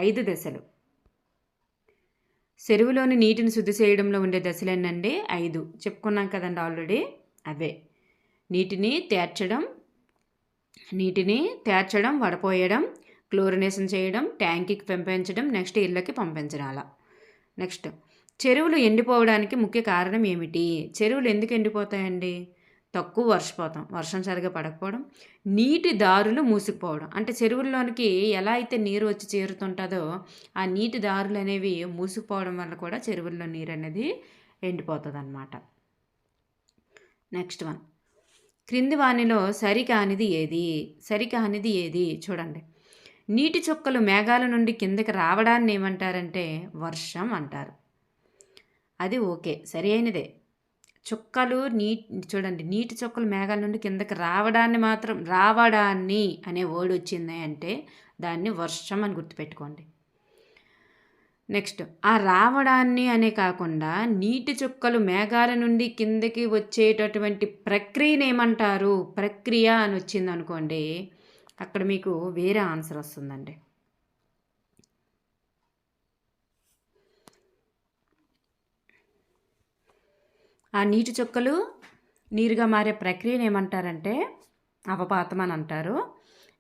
5 దశలు. చెరువులోని నీటిని శుద్ధి చేయడంలో ఉండే దశలు ఏంటండి? 5 చెప్పుకున్నాం కదండి ఆల్రెడీ. అవే నీటిని తేర్చడం, వడపోయడం, క్లోరినేషన్ చేయడం, ట్యాంక్కి పంపించడం, నెక్స్ట్ ఇళ్ళకి పంపించడం అలా. నెక్స్ట్ చెరువులు ఎండిపోవడానికి ముఖ్య కారణం ఏమిటి? చెరువులు ఎందుకు ఎండిపోతాయండి? తక్కువ వర్షం సరిగా పడకపోవడం, నీటి దారులు మూసుకుపోవడం. అంటే చెరువుల్లోనికి ఎలా అయితే నీరు వచ్చి చేరుతుంటుందో ఆ నీటి దారులు అనేవి మూసుకుపోవడం వల్ల కూడా చెరువుల్లో నీరు అనేది ఎండిపోతుంది అన్నమాట. నెక్స్ట్ వన్, క్రింది వానిలో సరికానిది ఏది? చూడండి. నీటి చుక్కలు మేఘాల నుండి కిందకి రావడాన్ని ఏమంటారంటే వర్షం అంటారు. అది ఓకే, సరి అయినదే. చుక్కలు చూడండి, నీటి చుక్కలు మేఘాల నుండి కిందకి రావడాన్ని అనే వర్డ్ వచ్చింది అంటే దాన్ని వర్షం అని గుర్తుపెట్టుకోండి. నెక్స్ట్, ఆ రావడాన్ని అనే కాకుండా నీటి చుక్కలు మేఘాల నుండి కిందకి వచ్చేటటువంటి ప్రక్రియను ఏమంటారు? ప్రక్రియ అని వచ్చింది అనుకోండి, అక్కడ మీకు వేరే ఆన్సర్ వస్తుందండి. ఆ నీటి చుక్కలు నీరుగా మారే ప్రక్రియను ఏమంటారంటే అవపాతం అని అంటారు.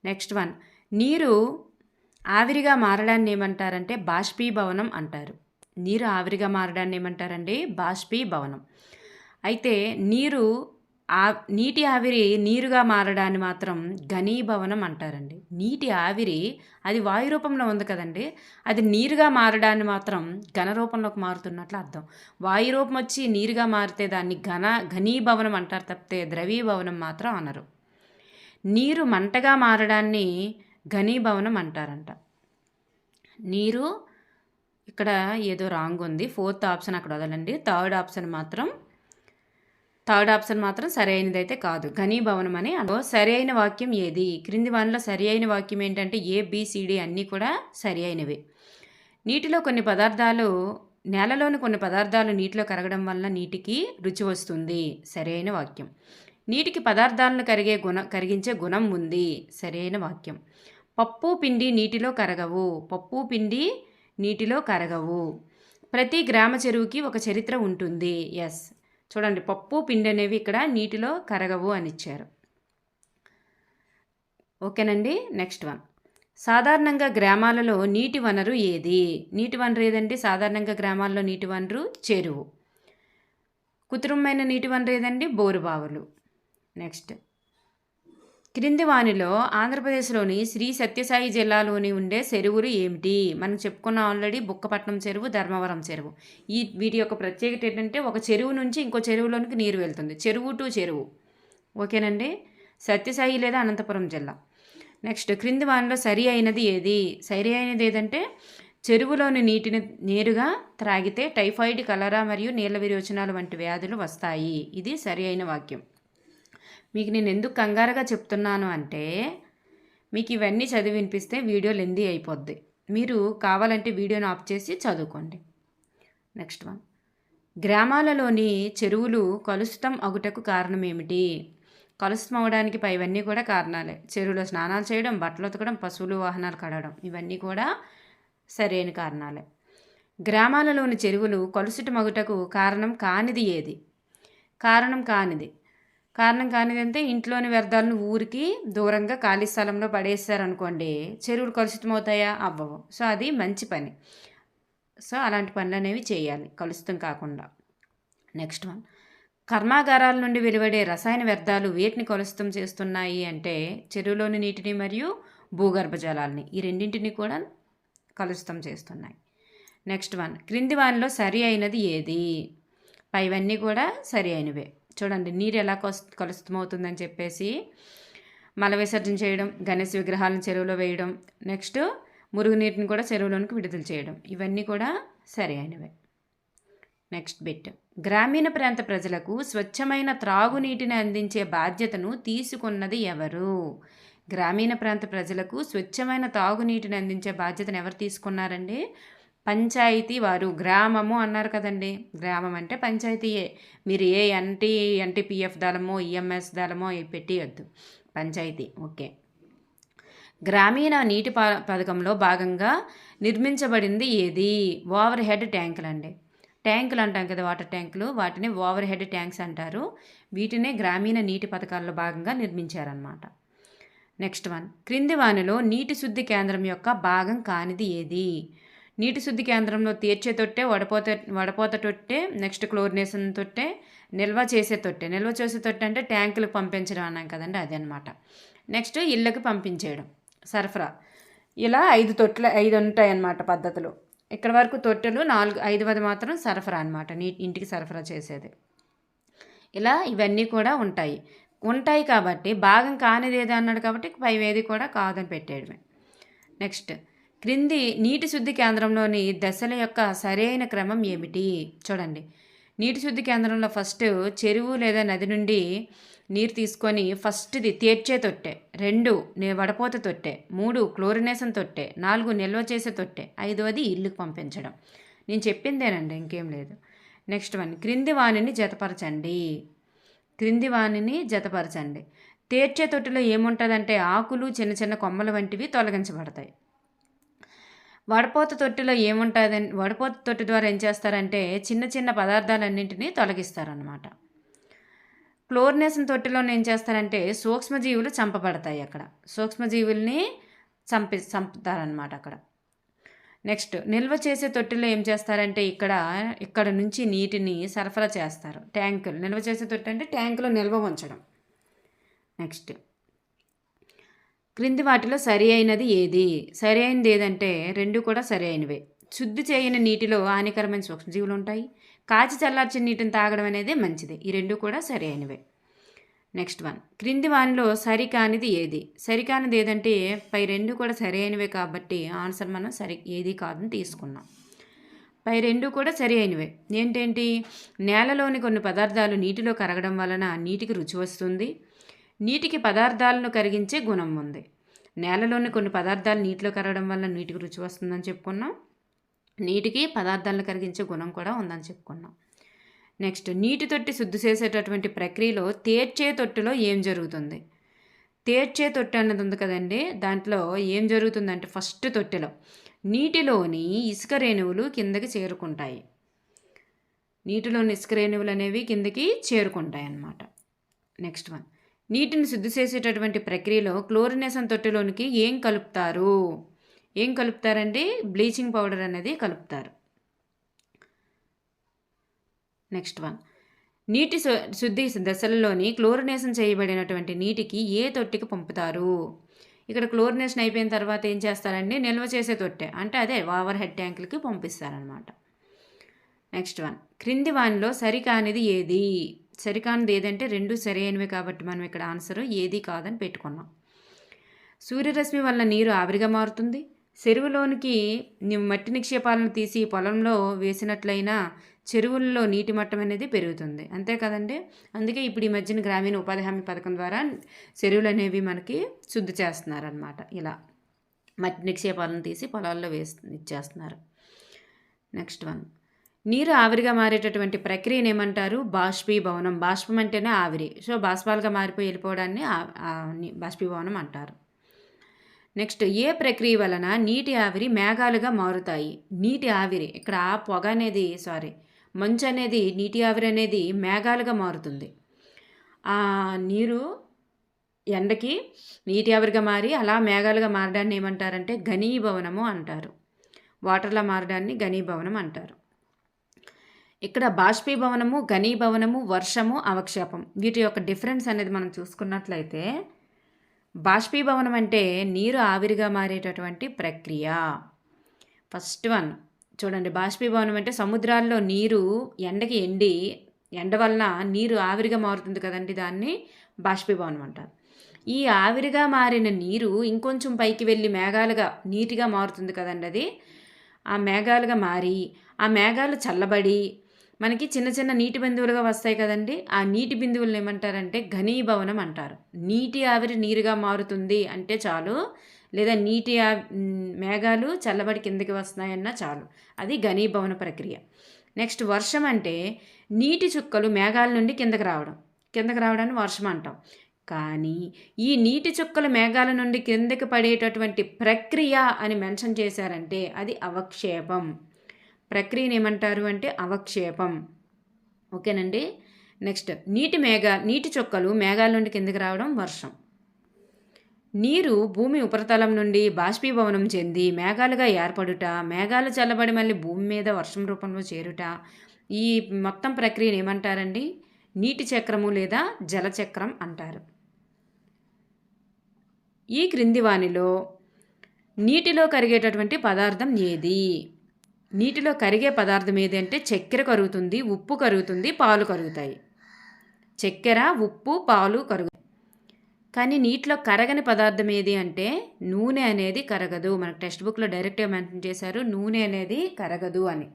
నెక్స్ట్ వన్, నీరు ఆవిరిగా మారడాన్ని ఏమంటారంటే బాష్పీభవనం అంటారు. నీరు ఆవిరిగా మారడాన్ని ఏమంటారండి? బాష్పీభవనం. అయితే నీటి ఆవిరి నీరుగా మారడాన్ని మాత్రం ఘనీభవనం అంటారండి. నీటి ఆవిరి అది వాయు రూపంలో ఉంది కదండి, అది నీరుగా మారడాన్ని మాత్రం ఘన రూపంలోకి మారుతున్నట్లు అర్థం. వాయు రూపం వచ్చి నీరుగా మారితే దాన్ని ఘనీభవనం అంటారు తప్పితే ద్రవీభవనం మాత్రం అనరు. నీరు మంటగా మారడాన్ని ఘనీభవనం అంటారంట. నీరు ఇక్కడ ఏదో రాంగ్ ఉంది, 4th ఆప్షన్ అక్కడ వదలండి. థర్డ్ ఆప్షన్ మాత్రం సరైనది అయితే కాదు, ఘనీభవనం అని. సరి అయిన వాక్యం ఏది? క్రింది వానిలో సరి అయిన వాక్యం ఏంటంటే ABCD అన్నీ కూడా సరి అయినవి. నేలలోని కొన్ని పదార్థాలు నీటిలో కరగడం వల్ల నీటికి రుచి వస్తుంది, సరైన వాక్యం. నీటికి పదార్థాలను కరిగించే గుణం ఉంది, సరైన వాక్యం. పప్పు పిండి నీటిలో కరగవు. ప్రతి గ్రామ చెరువుకి ఒక చరిత్ర ఉంటుంది. ఎస్, చూడండి, పప్పు పిండి అనేవి ఇక్కడ నీటిలో కరగవు అని ఇచ్చారు. ఓకేనండి. నెక్స్ట్ వన్, సాధారణంగా గ్రామాలలో నీటి వనరు ఏది? నీటి వనరు ఏదండి? సాధారణంగా గ్రామాల్లో నీటి వనరు చెరువు. కృత్రిమమైన నీటి వనరు ఏదండి? బోరుబావులు. నెక్స్ట్, క్రింది వానిలో ఆంధ్రప్రదేశ్లోని శ్రీ సత్యసాయి జిల్లాలోని ఉండే చెరువులు ఏమిటి? మనం చెప్పుకున్నాం ఆల్రెడీ, బుక్కపట్నం చెరువు, ధర్మవరం చెరువు. వీటి యొక్క ప్రత్యేకత ఏంటంటే ఒక చెరువు నుంచి ఇంకో చెరువులోనికి నీరు వెళ్తుంది, చెరువు టు చెరువు. ఓకేనండి. సత్యసాయి లేదా అనంతపురం జిల్లా. నెక్స్ట్, క్రింది వానిలో సరి అయినది ఏదంటే చెరువులోని నీటిని నేరుగా త్రాగితే టైఫాయిడ్, కలరా మరియు నీళ్ల విరోచనాలు వంటి వ్యాధులు వస్తాయి. ఇది సరి అయిన వాక్యం. మీకు నేను ఎందుకు కంగారుగా చెప్తున్నాను అంటే మీకు ఇవన్నీ చదివి వినిపిస్తే వీడియో లెందీ అయిపోద్ది. మీరు కావాలంటే వీడియోని ఆఫ్ చేసి చదువుకోండి. నెక్స్ట్ వన్, గ్రామాలలోని చెరువులు కలుషితం అగుటకు కారణం ఏమిటి? కలుషితం అవడానికి ఇవన్నీ కూడా కారణాలే. చెరువులో స్నానాలు చేయడం, బట్టలు ఉతకడం, పశువులు వాహనాలు కడగడం, ఇవన్నీ కూడా సరైన కారణాలే. గ్రామాలలోని చెరువులు కలుషితం అగుటకు కారణం కానిది ఏది? కారణం కానిది అంటే ఇంట్లోని వ్యర్థాలను ఊరికి దూరంగా ఖాళీ స్థలంలో పడేస్తారనుకోండి, చెరువులు కలుషితం అవుతాయా? అవ్వవు. సో అది మంచి పని. సో అలాంటి పనులు అనేవి చేయాలి కలుషితం కాకుండా. నెక్స్ట్ వన్, కర్మాగారాల నుండి వెలువడే రసాయన వ్యర్థాలు వేటిని కలుషితం చేస్తున్నాయి అంటే చెరువులోని నీటిని మరియు భూగర్భ జలాల్ని, ఈ రెండింటిని కూడా కలుషితం చేస్తున్నాయి. నెక్స్ట్ వన్, క్రింది వానిలో సరి అయినది ఏది? పైవన్నీ కూడా సరి అయినవే. చూడండి, నీరు ఎలా కలుషితమవుతుందని చెప్పేసి మల విసర్జన చేయడం, గణేశ విగ్రహాలను చెరువులో వేయడం, నెక్స్ట్ మురుగునీటిని కూడా చెరువులోనికి విడుదల చేయడం, ఇవన్నీ కూడా సరి అయినవే. నెక్స్ట్ బిట్, గ్రామీణ ప్రాంత ప్రజలకు స్వచ్ఛమైన త్రాగునీటిని అందించే బాధ్యతను తీసుకున్నది ఎవరు? గ్రామీణ ప్రాంత ప్రజలకు స్వచ్ఛమైన తాగునీటిని అందించే బాధ్యతను ఎవరు తీసుకున్నారండి? పంచాయతీ వారు. గ్రామము అన్నారు కదండి, గ్రామం అంటే పంచాయతీయే. మీరు ఏ NTPF దళమో EMS దళమో పెట్టియొద్దు, పంచాయతీ. ఓకే. గ్రామీణ నీటి పథకంలో భాగంగా నిర్మించబడింది ఏది? ఓవర్ హెడ్ ట్యాంకులు అండి. ట్యాంకులు అంటాం కదా, వాటర్ ట్యాంకులు, వాటిని ఓవర్ హెడ్ ట్యాంక్స్ అంటారు. వీటినే గ్రామీణ నీటి పథకాల్లో భాగంగా నిర్మించారన్నమాట. నెక్స్ట్ వన్, క్రింది వానిలో నీటి శుద్ధి కేంద్రం యొక్క భాగం కానిది ఏది? నీటి శుద్ధి కేంద్రంలో తీర్చే తొట్టె, వడపోత తొట్టె, నెక్స్ట్ క్లోరినేషన్ తొట్టె, నిల్వ చేసే తొట్టె. నిల్వ చేసే తొట్టె అంటే ట్యాంకులకు పంపించడం అన్నాం కదండి, అది అనమాట. నెక్స్ట్ ఇళ్ళకి పంపించేయడం, సరఫరా. ఇలా 5 ఉంటాయి అన్నమాట పద్ధతులు. ఇక్కడ వరకు తొట్టెలు 5వది మాత్రం సరఫరా అనమాట, ఇంటికి సరఫరా చేసేది. ఇలా ఇవన్నీ కూడా ఉంటాయి కాబట్టి భాగం కానిది ఏదో అన్నాడు కాబట్టి పైవేది కూడా కాదని పెట్టేయడమే. నెక్స్ట్, క్రింది నీటి శుద్ధి కేంద్రంలోని దశల యొక్క సరైన క్రమం ఏమిటి? చూడండి, నీటి శుద్ధి కేంద్రంలో ఫస్ట్ చెరువు లేదా నది నుండి నీరు తీసుకొని ఫస్ట్ది తీర్చే తొట్టె, 2 వడపోత తొట్టె, 3 క్లోరినేషన్ తొట్టె, 4 నిల్వ చేసే తొట్టె, 5వది ఇల్లుకు పంపించడం. నేను చెప్పిందేనండి, ఇంకేం లేదు. నెక్స్ట్ వన్, క్రింది వాణిని జతపరచండి. తీర్చే తొట్టెలో ఏముంటుందంటే ఆకులు, చిన్న చిన్న కొమ్మల వంటివి తొలగించబడతాయి. వడపోత తొట్టెలో వడపోత తొట్టె ద్వారా ఏం చేస్తారంటే చిన్న చిన్న పదార్థాలన్నింటినీ తొలగిస్తారనమాట. క్లోరినేషన్ తొట్టెలో ఏం చేస్తారంటే సూక్ష్మజీవులు చంపబడతాయి. అక్కడ సూక్ష్మజీవుల్ని చంపుతారనమాట అక్కడ. నెక్స్ట్, నిల్వ చేసే తొట్టెలో ఏం చేస్తారంటే ఇక్కడ నుంచి నీటిని సరఫరా చేస్తారు. ట్యాంకులు, నిల్వ చేసే తొట్టె అంటే ట్యాంకులో నిల్వ ఉంచడం. నెక్స్ట్, క్రింది వాటిలో సరి అయినది ఏది? సరి అయినది ఏదంటే 2 కూడా సరి అయినవే. శుద్ధి చేయని నీటిలో హానికరమైన సూక్ష్మజీవులు ఉంటాయి. కాచి చల్లార్చిన నీటిని తాగడం అనేది మంచిది. ఈ 2 కూడా సరి అయినవే. నెక్స్ట్ వన్, క్రింది వానిలో సరికానిది ఏది? సరికానిది ఏదంటే పై 2 కూడా సరి అయినవే కాబట్టి ఆన్సర్ మనం ఏది కాదని తీసుకున్నాం. పై 2 కూడా సరి అయినవే. ఏంటేంటి? నేలలోని కొన్ని పదార్థాలు నీటిలో కరగడం వలన నీటికి రుచి వస్తుంది. నీటికి పదార్థాలను కరిగించే గుణం ఉంది. నేలలోని కొన్ని పదార్థాలు నీటిలో కరగడం వల్ల నీటికి రుచి వస్తుందని చెప్పుకున్నాం. నీటికి పదార్థాలను కరిగించే గుణం కూడా ఉందని చెప్పుకున్నాం. నెక్స్ట్, నీటి తొట్టి శుద్ధి చేసేటటువంటి ప్రక్రియలో తీర్చే తొట్టిలో ఏం జరుగుతుంది? తీర్చే తొట్టె అన్నది ఉంది కదండి, దాంట్లో ఏం జరుగుతుందంటే ఫస్ట్ తొట్టెలో నీటిలోని ఇసుక రేణువులు కిందకి చేరుకుంటాయి. నీటిలోని ఇసుక రేణువులు అనేవి కిందకి చేరుకుంటాయి అన్నమాట. నెక్స్ట్ వన్, నీటిని శుద్ధి చేసేటటువంటి ప్రక్రియలో క్లోరినేషన్ తొట్టెలోనికి ఏం కలుపుతారంటే బ్లీచింగ్ పౌడర్ అనేది కలుపుతారు. నెక్స్ట్ వన్, నీటి శుద్ధి దశలలోని క్లోరినేషన్ చేయబడినటువంటి నీటికి ఏ తొట్టికి పంపుతారు? ఇక్కడ క్లోరినేషన్ అయిపోయిన తర్వాత ఏం చేస్తారండి? నిల్వ చేసే తొట్టె అంటే అదే ఓవర్ హెడ్ ట్యాంకులకి పంపిస్తారనమాట. నెక్స్ట్ వన్, క్రింది వానిలో సరికానిది ఏది? సరికానిది ఏదంటే 2 సరైనవి కాబట్టి మనం ఇక్కడ ఆన్సర్ ఏది కాదని పెట్టుకున్నాం. సూర్యరశ్మి వల్ల నీరు ఆవిరిగా మారుతుంది. చెరువులోనికి మట్టి నిక్షేపాలను తీసి పొలంలో వేసినట్లయినా చెరువుల్లో నీటి మట్టం అనేది పెరుగుతుంది. అంతే కదండి. అందుకే ఇప్పుడు ఈ మధ్యన గ్రామీణ ఉపాధి హామీ పథకం ద్వారా చెరువులు అనేవి మనకి శుద్ధి చేస్తున్నారనమాట. ఇలా మట్టి నిక్షేపాలను తీసి పొలాల్లో ఇచ్చేస్తున్నారు. నెక్స్ట్ వన్, నీరు ఆవిరిగా మారేటటువంటి ప్రక్రియను ఏమంటారు? బాష్పీభవనం. బాష్పం అంటేనే ఆవిరి, సో బాష్పాలుగా మారిపోయి వెళ్ళిపోవడాన్ని బాష్పీభవనం అంటారు. నెక్స్ట్, ఏ ప్రక్రియ వలన నీటి ఆవిరి మేఘాలుగా మారుతాయి? నీటి ఆవిరి, ఇక్కడ పొగ అనేది మంచు అనేది నీటి ఆవిరి అనేది మేఘాలుగా మారుతుంది. ఆ నీరు ఎండకి నీటి ఆవిరిగా మారి అలా మేఘాలుగా మారడాన్ని ఏమంటారంటే ఘనీభవనము అంటారు. వాటర్లా మారడాన్ని ఘనీభవనం అంటారు. ఇక్కడ బాష్పీభవనము, ఘనీభవనము, వర్షము, అవక్షేపం వీటి యొక్క డిఫరెన్స్ అనేది మనం చూసుకున్నట్లయితే బాష్పీభవనం అంటే నీరు ఆవిరిగా మారేటటువంటి ప్రక్రియ. ఫస్ట్ వన్ చూడండి, బాష్పీభవనం అంటే సముద్రాల్లో నీరు ఎండకి ఎండ వలన నీరు ఆవిరిగా మారుతుంది కదండి, దాన్ని బాష్పీభవనం అంటారు. ఈ ఆవిరిగా మారిన నీరు ఇంకొంచెం పైకి వెళ్ళి మేఘాలుగా నీటిగా మారుతుంది కదండి, అది ఆ మేఘాలుగా మారి ఆ మేఘాలు చల్లబడి మనకి చిన్న చిన్న నీటి బిందువులుగా వస్తాయి కదండి, ఆ నీటి బిందువులను ఏమంటారంటే ఘనీభవనం అంటారు. నీటి ఆవిరి నీరుగా మారుతుంది అంటే చాలు, లేదా మేఘాలు చల్లబడి కిందకి వస్తున్నాయన్నా చాలు, అది ఘనీభవన ప్రక్రియ. నెక్స్ట్, వర్షం అంటే నీటి చుక్కలు మేఘాల నుండి కిందకి రావడాన్ని వర్షం అంటాం. కానీ ఈ నీటి చుక్కలు మేఘాల నుండి కిందకి పడేటటువంటి ప్రక్రియ అని మెన్షన్ చేశారంటే అది అవక్షేపం. ప్రక్రియను ఏమంటారు అంటే అవక్షేపం. ఓకేనండి. నెక్స్ట్ నీటి చుక్కలు మేఘాల నుండి కిందకి రావడం వర్షం. నీరు భూమి ఉపరితలం నుండి బాష్పీభవనం చెంది మేఘాలుగా ఏర్పడుట, మేఘాలు చల్లబడి మళ్ళీ భూమి మీద వర్షం రూపంలో చేరుట, ఈ మొత్తం ప్రక్రియను ఏమంటారండి? నీటి చక్రము లేదా జలచక్రం అంటారు. ఈ క్రింది వానిలో నీటిలో కరిగేటటువంటి పదార్థం ఏది? నీటిలో కరిగే పదార్థం ఏది అంటే చక్కెర కరుగుతుంది, ఉప్పు కరుగుతుంది, పాలు కరుగుతాయి. చక్కెర, ఉప్పు, పాలు కరుగుతాయి. కానీ నీటిలో కరగని పదార్థం ఏది అంటే నూనె అనేది కరగదు. మనకు టెక్స్ట్ బుక్లో డైరెక్ట్గా మెన్షన్ చేశారు నూనె అనేది కరగదు అని.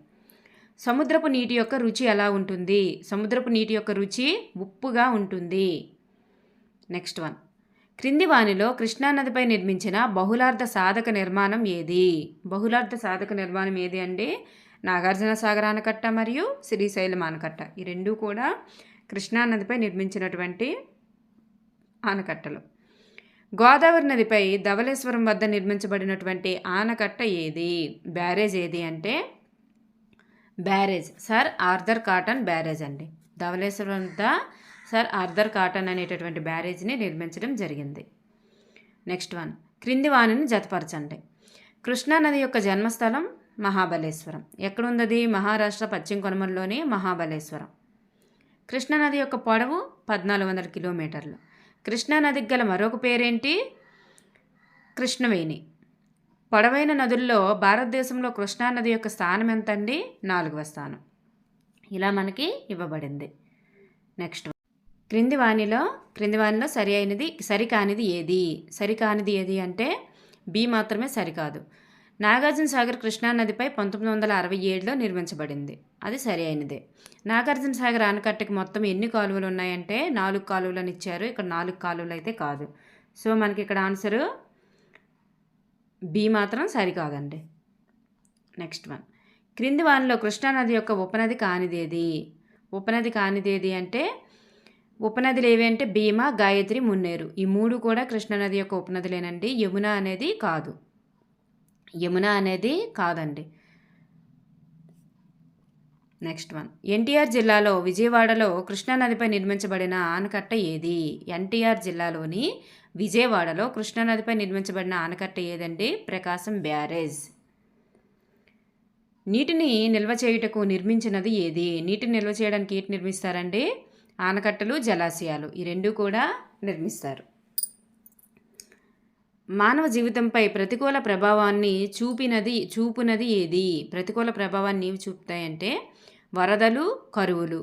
సముద్రపు నీటి యొక్క రుచి ఎలా ఉంటుంది? సముద్రపు నీటి యొక్క రుచి ఉప్పుగా ఉంటుంది. నెక్స్ట్ వన్, క్రింది వానిలో కృష్ణానదిపై నిర్మించిన బహుళార్థ సాధక నిర్మాణం ఏది? బహుళార్థ సాధక నిర్మాణం ఏది అంటే నాగార్జున సాగర్ ఆనకట్ట మరియు శ్రీశైలం ఆనకట్ట. ఈ రెండు కూడా కృష్ణానదిపై నిర్మించినటువంటి ఆనకట్టలు. గోదావరి నదిపై ధవళేశ్వరం వద్ద నిర్మించబడినటువంటి ఆనకట్ట ఏది? బ్యారేజ్ ఏది అంటే barrage sir Arthur Cotton barrage అండి. ధవళేశ్వరం వద్ద సర్ ఆర్థర్ కాటన్ అనేటటువంటి బ్యారేజ్ని నిర్మించడం జరిగింది. నెక్స్ట్ వన్, క్రింది వానిని జతపరచండి. కృష్ణానది యొక్క జన్మస్థలం మహాబలేశ్వరం. ఎక్కడుంది? మహారాష్ట్ర పశ్చిమ కనుమల్లోని మహాబలేశ్వరం. కృష్ణానది యొక్క పొడవు 1400 కిలోమీటర్లు. కృష్ణానదికి గల మరొక పేరేంటి? కృష్ణవేణి. పొడవైన నదుల్లో భారతదేశంలో కృష్ణానది యొక్క స్థానం ఎంత అండి? 4వ స్థానం. ఇలా మనకి ఇవ్వబడింది. నెక్స్ట్, క్రింది వానిలో సరికానిది ఏది? సరికానిది ఏది అంటే బి మాత్రమే సరికాదు. నాగార్జున సాగర్ కృష్ణానదిపై 1967లో నిర్మించబడింది. అది సరి అయినదే. నాగార్జున సాగర్ ఆనకట్టకి మొత్తం ఎన్ని కాలువలు ఉన్నాయంటే 4 కాలువలను ఇచ్చారు. ఇక్కడ 4 కాలువలు అయితే కాదు. సో మనకి ఇక్కడ ఆన్సరు బి మాత్రం సరికాదండి. నెక్స్ట్ వన్, క్రింది వానిలో కృష్ణానది యొక్క ఉపనది కానిదేది? ఉపనది కానిదేది అంటే ఉపనదులు ఏవి అంటే భీమా, గాయత్రి, మున్నేరు. ఈ 3 కూడా కృష్ణానది యొక్క ఉపనదులేనండి. యమున అనేది కాదు. యమున అనేది కాదండి. నెక్స్ట్ వన్, ఎన్టీఆర్ జిల్లాలో విజయవాడలో కృష్ణానదిపై నిర్మించబడిన ఆనకట్ట ఏది? ఎన్టీఆర్ జిల్లాలోని విజయవాడలో కృష్ణానదిపై నిర్మించబడిన ఆనకట్ట ఏదండి? ప్రకాశం బ్యారేజ్. నీటిని నిల్వ చేయుటకు నిర్మించినది ఏది? నీటిని నిల్వ చేయడానికి ఏంటి నిర్మిస్తారండి? ఆనకట్టలు, జలాశయాలు. ఈ రెండు కూడా నిర్మిస్తారు. మానవ జీవితంపై ప్రతికూల ప్రభావాన్ని చూపునది ఏది? ప్రతికూల ప్రభావాన్ని ఏవి చూపుతాయంటే వరదలు, కరువులు.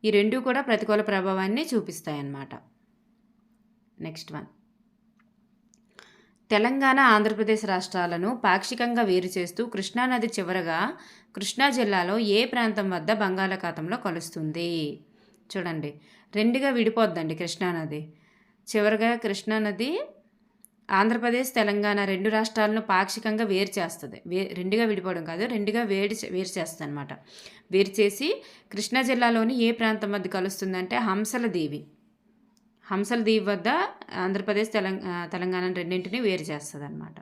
ఈ రెండు కూడా ప్రతికూల ప్రభావాన్ని చూపిస్తాయన్నమాట. నెక్స్ట్ వన్, తెలంగాణ, ఆంధ్రప్రదేశ్ రాష్ట్రాలను పాక్షికంగా వేరు చేస్తూ కృష్ణానది చివరగా కృష్ణా జిల్లాలో ఏ ప్రాంతం వద్ద బంగాళాఖాతంలో కలుస్తుంది? చూడండి, రెండుగా విడిపోద్దండి కృష్ణానది. చివరగా కృష్ణానది ఆంధ్రప్రదేశ్, తెలంగాణ 2 రాష్ట్రాలను పాక్షికంగా వేరు చేస్తుంది. రెండుగా విడిపోవడం కాదు, రెండుగా వేరు చేస్తుంది అనమాట. వేరు చేసి కృష్ణా జిల్లాలోని ఏ ప్రాంతం వద్ద కలుస్తుందంటే హంసల దీవి వద్ద ఆంధ్రప్రదేశ్, తెలంగాణ రెండింటిని వేరు చేస్తుంది అనమాట.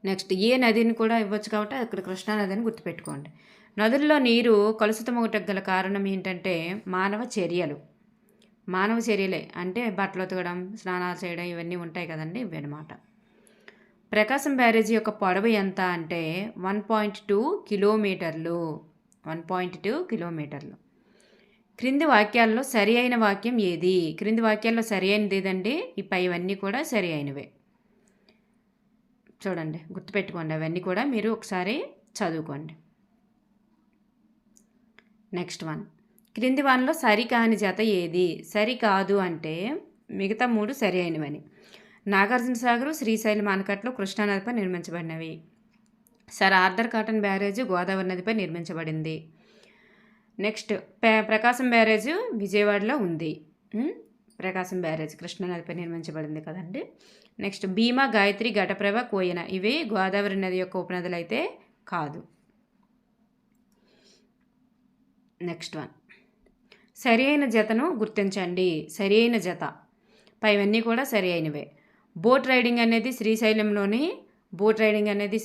నెక్స్ట్, ఏ నదిని కూడా ఇవ్వచ్చు కాబట్టి అక్కడ కృష్ణా నదిని గుర్తుపెట్టుకోండి. నదుల్లో నీరు కలుషితమవుటకు గల కారణం ఏంటంటే మానవ చర్యలే. అంటే బట్టలు ఉతకడం, స్నానాలు చేయడం ఇవన్నీ ఉంటాయి కదండి, ఇవి అనమాట. ప్రకాశం బ్యారేజీ యొక్క పొడవు ఎంత అంటే 1.2 కిలోమీటర్లు. 1.2 కిలోమీటర్లు. క్రింది వాక్యాల్లో సరి అయిన వాక్యం ఏది? క్రింది వాక్యాల్లో సరి అయినది ఏదండి? ఈ పైవన్నీ కూడా సరి అయినవే. చూడండి, గుర్తుపెట్టుకోండి, అవన్నీ కూడా మీరు ఒకసారి చదువుకోండి. నెక్స్ట్ వన్, క్రింది వానిలో సరికాని జత ఏది? సరికాదు అంటే మిగతా 3 సరి అయినవని. నాగార్జున సాగర్, శ్రీశైలం ఆనకట్టలు కృష్ణానదిపై నిర్మించబడినవి. Sir Arthur Cotton barrage Godavari నదిపై నిర్మించబడింది. నెక్స్ట్, ప్రకాశం బ్యారేజ్ విజయవాడలో ఉంది. ప్రకాశం బ్యారేజ్ కృష్ణానదిపై నిర్మించబడింది కదండి. నెక్స్ట్, భీమా, గాయత్రి, ఘటప్రభ, కోయన ఇవి గోదావరి నది యొక్క ఉపనదులు అయితే కాదు. నెక్స్ట్ వన్, సరి అయిన జతను గుర్తించండి. సరి అయిన జత పైవన్నీ కూడా సరి అయినవే. బోట్ రైడింగ్ అనేది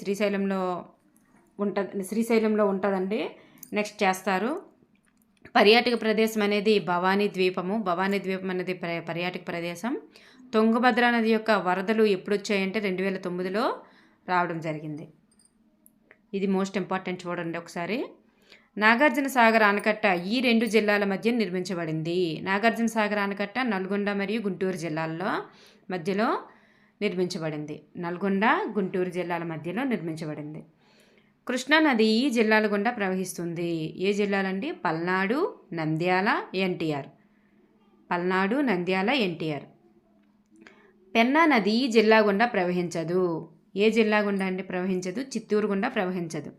శ్రీశైలంలో ఉంటుంది, శ్రీశైలంలో ఉంటుందండి. నెక్స్ట్ చేస్తారు. పర్యాటక ప్రదేశం అనేది భవానీ ద్వీపము. భవానీ ద్వీపం అనేది పర్యాటక ప్రదేశం. తుంగభద్ర నది యొక్క వరదలు ఎప్పుడు వచ్చాయంటే 2009లో రావడం జరిగింది. ఇది మోస్ట్ ఇంపార్టెంట్, చూడండి ఒకసారి. నాగార్జున సాగర్ ఆనకట్ట ఈ 2 జిల్లాల మధ్య నిర్మించబడింది. నాగార్జున సాగర్ ఆనకట్ట నల్గొండ మరియు గుంటూరు జిల్లాల్లో మధ్యలో నిర్మించబడింది. నల్గొండ, గుంటూరు జిల్లాల మధ్యలో నిర్మించబడింది. కృష్ణా నది ఈ జిల్లాల గుండా ప్రవహిస్తుంది. ఏ జిల్లాలండి? పల్నాడు, నంద్యాల, ఎన్టీఆర్. పల్నాడు, నంద్యాల, ఎన్టీఆర్. పెన్నా నది ఈ జిల్లా గుండా ప్రవహించదు. ఏ జిల్లా గుండా అండి ప్రవహించదు? చిత్తూరు గుండా ప్రవహించదు.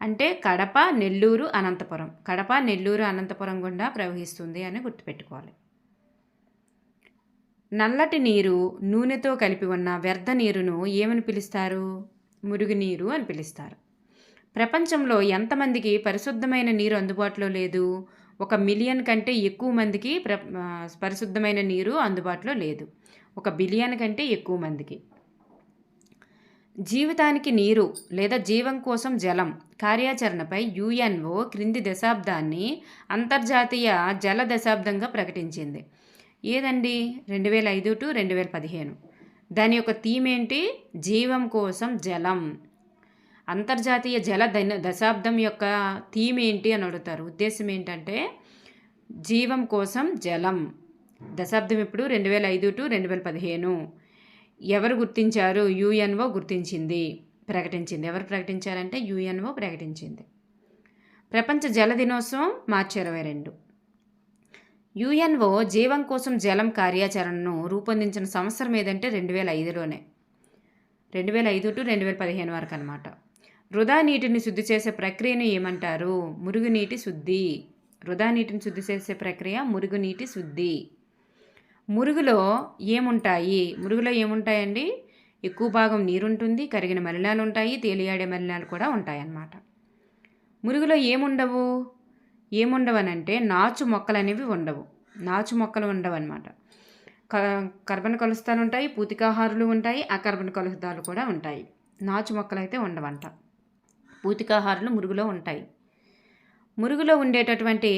అంటే కడప, నెల్లూరు, అనంతపురం. కడప, నెల్లూరు, అనంతపురం గుండా ప్రవహిస్తుంది అని గుర్తుపెట్టుకోవాలి. నల్లటి నీరు నూనెతో కలిపి ఉన్న వ్యర్థ నీరును ఏమని పిలుస్తారు? మురుగునీరు అని పిలుస్తారు. ప్రపంచంలో ఎంతమందికి పరిశుద్ధమైన నీరు అందుబాటులో లేదు? 1 మిలియన్ కంటే ఎక్కువ మందికి పరిశుద్ధమైన నీరు అందుబాటులో లేదు. 1 బిలియన్ కంటే ఎక్కువ మందికి. జీవితానికి నీరు లేదా జీవం కోసం జలం కార్యాచరణపై యుఎన్ఓ క్రింది దశాబ్దాన్ని అంతర్జాతీయ జల దశాబ్దంగా ప్రకటించింది. ఏదండి? 2005 టు 2015. దాని యొక్క థీమ్ ఏంటి? జీవం కోసం జలం. అంతర్జాతీయ జల దశాబ్దం యొక్క థీమ్ ఏంటి అని అడుగుతారు. ఉద్దేశం ఏంటంటే జీవం కోసం జలం. దశాబ్దం ఇప్పుడు 2005 టు 2015. ఎవరు గుర్తించారు? యుఎన్ఓ గుర్తించింది, ప్రకటించింది. ఎవరు ప్రకటించారంటే యుఎన్ఓ ప్రకటించింది. ప్రపంచ జల దినోత్సవం మార్చి 22. యుఎన్ఓ జీవం కోసం జలం కార్యాచరణను రూపొందించిన సంవత్సరం ఏదంటే 2005లోనే. 2005 టు 2015 వరకు అనమాట. వృధా నీటిని శుద్ధి చేసే ప్రక్రియను ఏమంటారు? మురుగునీటి శుద్ధి. వృధా నీటిని శుద్ధి చేసే ప్రక్రియ మురుగునీటి శుద్ధి. మురుగులో ఏముంటాయండి? ఎక్కువ భాగం నీరుంటుంది, కరిగిన మలినాలు ఉంటాయి, తేలియాడే మలినాలు కూడా ఉంటాయన్నమాట. మురుగులో ఏముండవనంటే నాచు మొక్కలు అనేవి ఉండవు. నాచు మొక్కలు ఉండవన్నమాట. కర్బన కలుస్తాలు ఉంటాయి, పూతికాహారులు ఉంటాయి, అకర్బన కలుస్తాలు కూడా ఉంటాయి. నాచు మొక్కలు అయితే ఉండవంట. పూతికాహారులు మురుగులో ఉంటాయి. మురుగులో ఉండేటటువంటి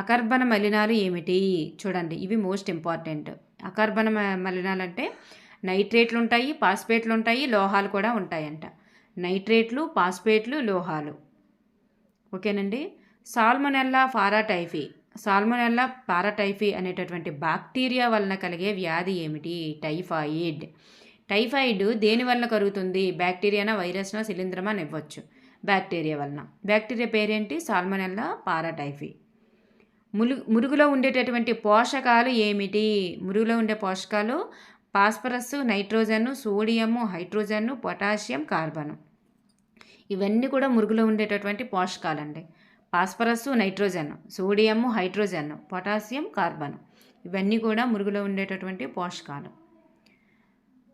అకర్బన మలినాలు ఏమిటి? చూడండి, ఇవి మోస్ట్ ఇంపార్టెంట్. అకర్బన మలినాలు అంటే నైట్రేట్లు ఉంటాయి, పాస్పేట్లు ఉంటాయి, లోహాలు కూడా ఉంటాయంట. నైట్రేట్లు, పాస్పేట్లు, లోహాలు. ఓకేనండి. సాల్మొనెల్లా పారాటైఫీ అనేటటువంటి బ్యాక్టీరియా వలన కలిగే వ్యాధి ఏమిటి? టైఫాయిడ్. టైఫాయిడ్ దేని వలన కలుగుతుంది? బ్యాక్టీరియానా, వైరస్నా, శిలీంధ్రమా అని ఇవ్వచ్చు. బ్యాక్టీరియా వలన. బ్యాక్టీరియా పేరేంటి? సాల్మొనెల్లా పారాటైఫీ. మురుగులో ఉండేటటువంటి పోషకాలు ఏమిటి? మురుగులో ఉండే పోషకాలు phosphorus, nitrogen, sodium, hydrogen, potassium, carbon. ఇవన్నీ కూడా మురుగులో ఉండేటటువంటి పోషకాలండి. Phosphorus, nitrogen, sodium, hydrogen, potassium, carbon. ఇవన్నీ కూడా మురుగులో ఉండేటటువంటి పోషకాలు.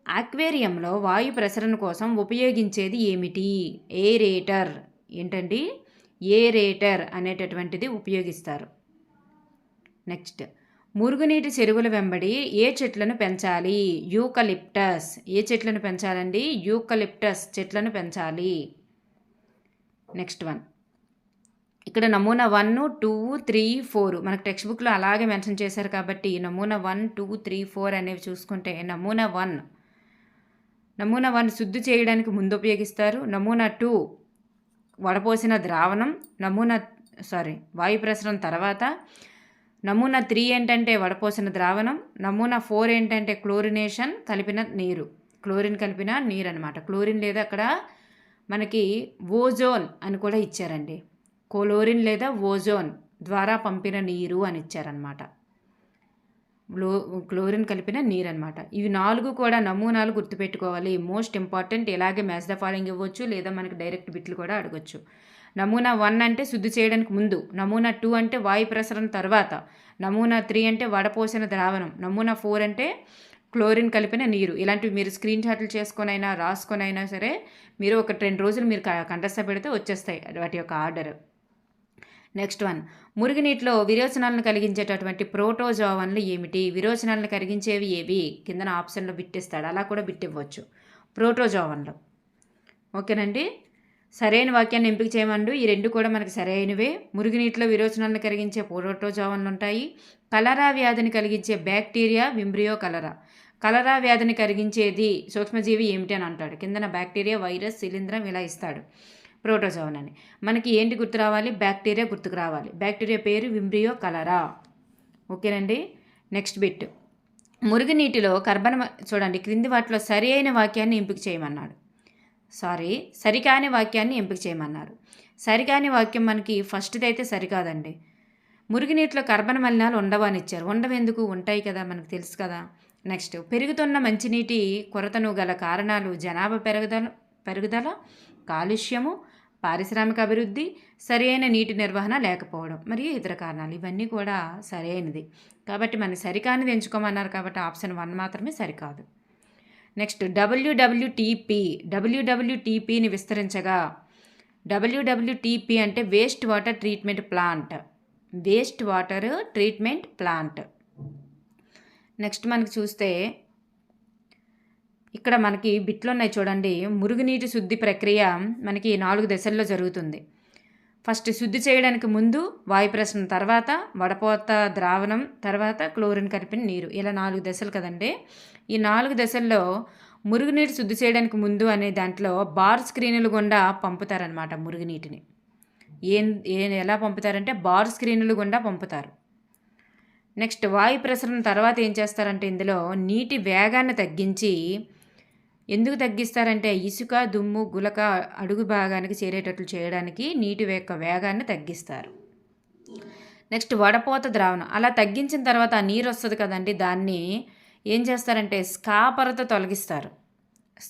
ఆక్వేరియంలో వాయు ప్రసరణ కోసం ఉపయోగించేది ఏమిటి? ఏరేటర్. ఏంటండి? ఏరేటర్ అనేటటువంటిది ఉపయోగిస్తారు. నెక్స్ట్, మురుగునీటి చెరువుల వెంబడి ఏ చెట్లను పెంచాలి? యూకలిప్టస్. ఏ చెట్లను పెంచాలండి? యూకలిప్టస్ చెట్లను పెంచాలి. నెక్స్ట్ వన్, ఇక్కడ నమూనా 1, 2, 3, 4 మనకు టెక్స్ట్ బుక్లో అలాగే మెన్షన్ చేశారు కాబట్టి నమూనా 1, 2, 3, 4 అనేవి చూసుకుంటే నమూనా 1 శుద్ధి చేయడానికి ముందు ఉపయోగిస్తారు. నమూనా 2 వడపోసిన ద్రావణం. వాయు ప్రసరణ తర్వాత. నమూనా 3 ఏంటంటే వడపోసిన ద్రావణం. నమూనా 4 ఏంటంటే క్లోరిన్ కలిపిన నీరు అనమాట. క్లోరిన్ లేదా అక్కడ మనకి ఓజోన్ అని కూడా ఇచ్చారండి. క్లోరిన్ లేదా ఓజోన్ ద్వారా పంపిన నీరు అని ఇచ్చారనమాట. క్లోరిన్ కలిపిన నీరు అనమాట. ఇవి 4 కూడా నమూనాలు గుర్తుపెట్టుకోవాలి. Most important. ఇలాగే మ్యాచ్ ద ఫాలోయింగ్ ఇవ్వచ్చు, లేదా మనకి డైరెక్ట్ బిట్లు కూడా అడగచ్చు. నమూనా 1 అంటే శుద్ధి చేయడానికి ముందు. నమూనా 2 అంటే వాయు ప్రసరణ తర్వాత. నమూనా 3 అంటే వడపోసిన ద్రావణం. నమూనా 4 అంటే క్లోరిన్ కలిపిన నీరు. ఇలాంటివి మీరు స్క్రీన్ షాట్లు చేసుకొనైనా రాసుకొనైనా సరే మీరు 1-2 రోజులు మీరు కంఠస్థ పెడితే వచ్చేస్తాయి వాటి యొక్క ఆర్డర్. నెక్స్ట్ వన్, మురుగునీటిలో విరోచనాలను కలిగించేటటువంటి ప్రోటోజోవన్లు ఏమిటి? విరోచనాలను కలిగించేవి ఏవి? కిందన ఆప్షన్లో బిట్టిస్తాడు, అలా కూడా బిట్టివ్వచ్చు. ప్రోటోజోవన్లు. ఓకేనండి. సరైన వాక్యాన్ని ఎంపిక చేయమండు. ఈ రెండు కూడా మనకి సరైనవే. మురుగునీటిలో విరోచనాలను కలిగించే ప్రోటోజోవన్లు ఉంటాయి. కలరా వ్యాధిని కలిగించే బ్యాక్టీరియా వింబ్రియో కలరా. కలరా వ్యాధిని కలిగించేది సూక్ష్మజీవి ఏమిటి అని అంటాడు. కిందన బ్యాక్టీరియా, వైరస్, శిలీంధ్రం ఇలా ఇస్తాడు. ప్రోటోజోవన్ అని. మనకి ఏంటి గుర్తు రావాలి? బ్యాక్టీరియా గుర్తుకు రావాలి. బ్యాక్టీరియా పేరు వింబ్రియో కలరా. ఓకేనండి. Next bit. మురుగునీటిలో చూడండి, క్రింది వాటిలో సరి అయిన వాక్యాన్ని ఎంపిక చేయమన్నాడు. సరికాని వాక్యాన్ని ఎంపిక చేయమన్నారు. సరికాని వాక్యం మనకి ఫస్ట్ది అయితే సరికాదండి. మురుగునీటిలో కర్బన మలినాలు ఉండవని ఇచ్చారు. ఉండవెందుకు? ఉంటాయి కదా, మనకు తెలుసు కదా. నెక్స్ట్, పెరుగుతున్న మంచినీటి కొరతను గల కారణాలు జనాభా పెరుగుదల, కాలుష్యము, పారిశ్రామిక అభివృద్ధి, సరైన నీటి నిర్వహణ లేకపోవడం మరియు ఇతర కారణాలు. ఇవన్నీ కూడా సరైనది. కాబట్టి మనకి సరికానిది ఎంచుకోమన్నారు కాబట్టి ఆప్షన్ 1 మాత్రమే సరికాదు. నెక్స్ట్, డబ్ల్యూడబ్ల్యూటీపీని విస్తరించగా. డబ్ల్యూడబ్ల్యూటీపీ అంటే waste water treatment plant. Next మనకి చూస్తే ఇక్కడ మనకి బిట్లు ఉన్నాయి చూడండి. మురుగునీటి శుద్ధి ప్రక్రియ మనకి 4 దశల్లో జరుగుతుంది. ఫస్ట్ శుద్ధి చేయడానికి ముందు వాయు ప్రసరణ, తర్వాత వడపోత ద్రావణం, తర్వాత క్లోరిన్ కలిపిన నీరు. ఇలా 4 దశలు కదండి. ఈ 4 దశల్లో మురుగునీటి శుద్ధి చేయడానికి ముందు అనే దాంట్లో బార్ స్క్రీనులు గుండా పంపుతారనమాట మురుగునీటిని. ఎలా పంపుతారంటే బార్ స్క్రీనులు గుండా పంపుతారు. నెక్స్ట్, వాయు ప్రసరణ తర్వాత ఏం చేస్తారంటే ఇందులో నీటి వేగాన్ని తగ్గించి, ఎందుకు తగ్గిస్తారంటే ఇసుక, దుమ్ము, గులక అడుగు భాగానికి చేరేటట్లు చేయడానికి నీటి యొక్క వేగాన్ని తగ్గిస్తారు. నెక్స్ట్, వడపోత ద్రావణం. అలా తగ్గించిన తర్వాత ఆ నీరు వస్తుంది కదండి, దాన్ని ఏం చేస్తారంటే స్కాపర్తో తొలగిస్తారు.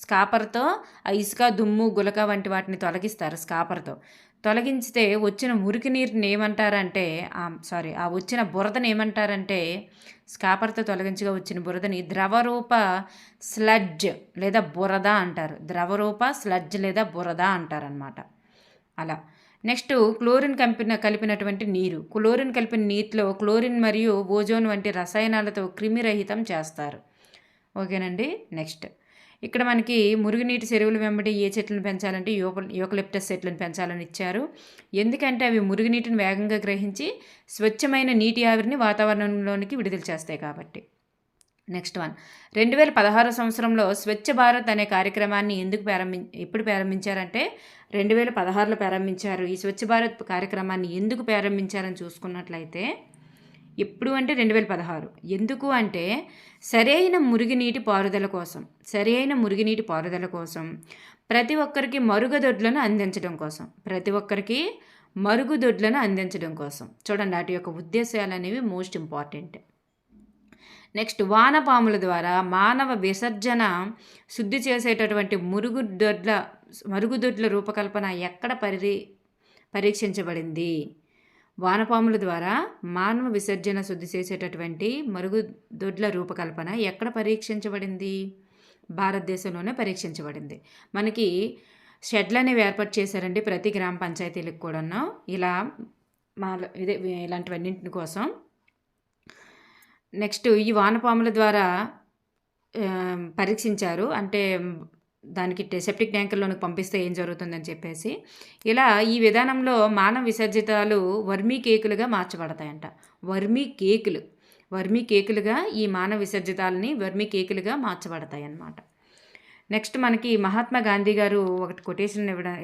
స్కాపర్తో ఆ ఇసుక, దుమ్ము, గులక వంటి వాటిని తొలగిస్తారు. స్కాపర్తో తొలగించితే వచ్చిన మురికి నీరుని ఏమంటారంటే ఆ వచ్చిన బురదని ఏమంటారంటే స్కాపర్తో తొలగించగా వచ్చిన బురదని ద్రవరూప స్లడ్జ్ లేదా బురద అంటారు. ద్రవరూప స్లడ్జ్ లేదా బురద అంటారనమాట. అలా. నెక్స్ట్, క్లోరిన్ కలిపినటువంటి నీరు. క్లోరిన్ కలిపిన నీటిలో క్లోరిన్ మరియు ఓజోన్ వంటి రసాయనాలతో క్రిమిరహితం చేస్తారు. ఓకేనండి. నెక్స్ట్, ఇక్కడ మనకి మురుగునీటి చెరువుల వెంబడి ఏ చెట్లను పెంచాలంటే యూకలిప్టస్ చెట్లను పెంచాలని ఇచ్చారు. ఎందుకంటే అవి మురుగునీటిని వేగంగా గ్రహించి స్వచ్ఛమైన నీటి ఆవిరిని వాతావరణంలోనికి విడుదల చేస్తాయి కాబట్టి. నెక్స్ట్ 2016 సంవత్సరంలో స్వచ్ఛ భారత్ అనే కార్యక్రమాన్ని ఎప్పుడు ప్రారంభించారంటే 2016లో ప్రారంభించారు. ఈ స్వచ్ఛ భారత్ కార్యక్రమాన్ని ఎందుకు ప్రారంభించారని చూసుకున్నట్లయితే ఎప్పుడు అంటే 2016. ఎందుకు అంటే సరైన మురుగునీటి పారుదల కోసం ప్రతి ఒక్కరికి మరుగుదొడ్లను అందించడం కోసం. చూడండి, వాటి యొక్క ఉద్దేశాలు అనేవి మోస్ట్ ఇంపార్టెంట్. నెక్స్ట్, వానపాముల ద్వారా మానవ విసర్జన శుద్ధి చేసేటటువంటి మరుగుదొడ్ల రూపకల్పన ఎక్కడ పరీక్షించబడింది? వానపాముల ద్వారా మానవ విసర్జన శుద్ధి చేసేటటువంటి మరుగుదొడ్ల రూపకల్పన ఎక్కడ పరీక్షించబడింది? భారతదేశంలోనే పరీక్షించబడింది. మనకి షెడ్లు అనేవి ఏర్పాటు చేశారండి ప్రతి గ్రామ పంచాయతీలకు కూడాను. ఇలాంటివన్నింటి కోసం. నెక్స్ట్, ఈ వానపాముల ద్వారా పరీక్షించారు. అంటే దానికి సెప్టిక్ ట్యాంకుల్లోనికి పంపిస్తే ఏం జరుగుతుందని చెప్పేసి. ఇలా ఈ విధానంలో మానవ విసర్జితాలు వర్మీ కేకులుగా మార్చబడతాయంట. వర్మీ కేకులుగా ఈ మానవ విసర్జితాలని వర్మీ కేకులుగా మార్చబడతాయి అన్నమాట. నెక్స్ట్, మనకి మహాత్మా గాంధీ గారు ఒకటి కొటేషన్ ఇవ్వడం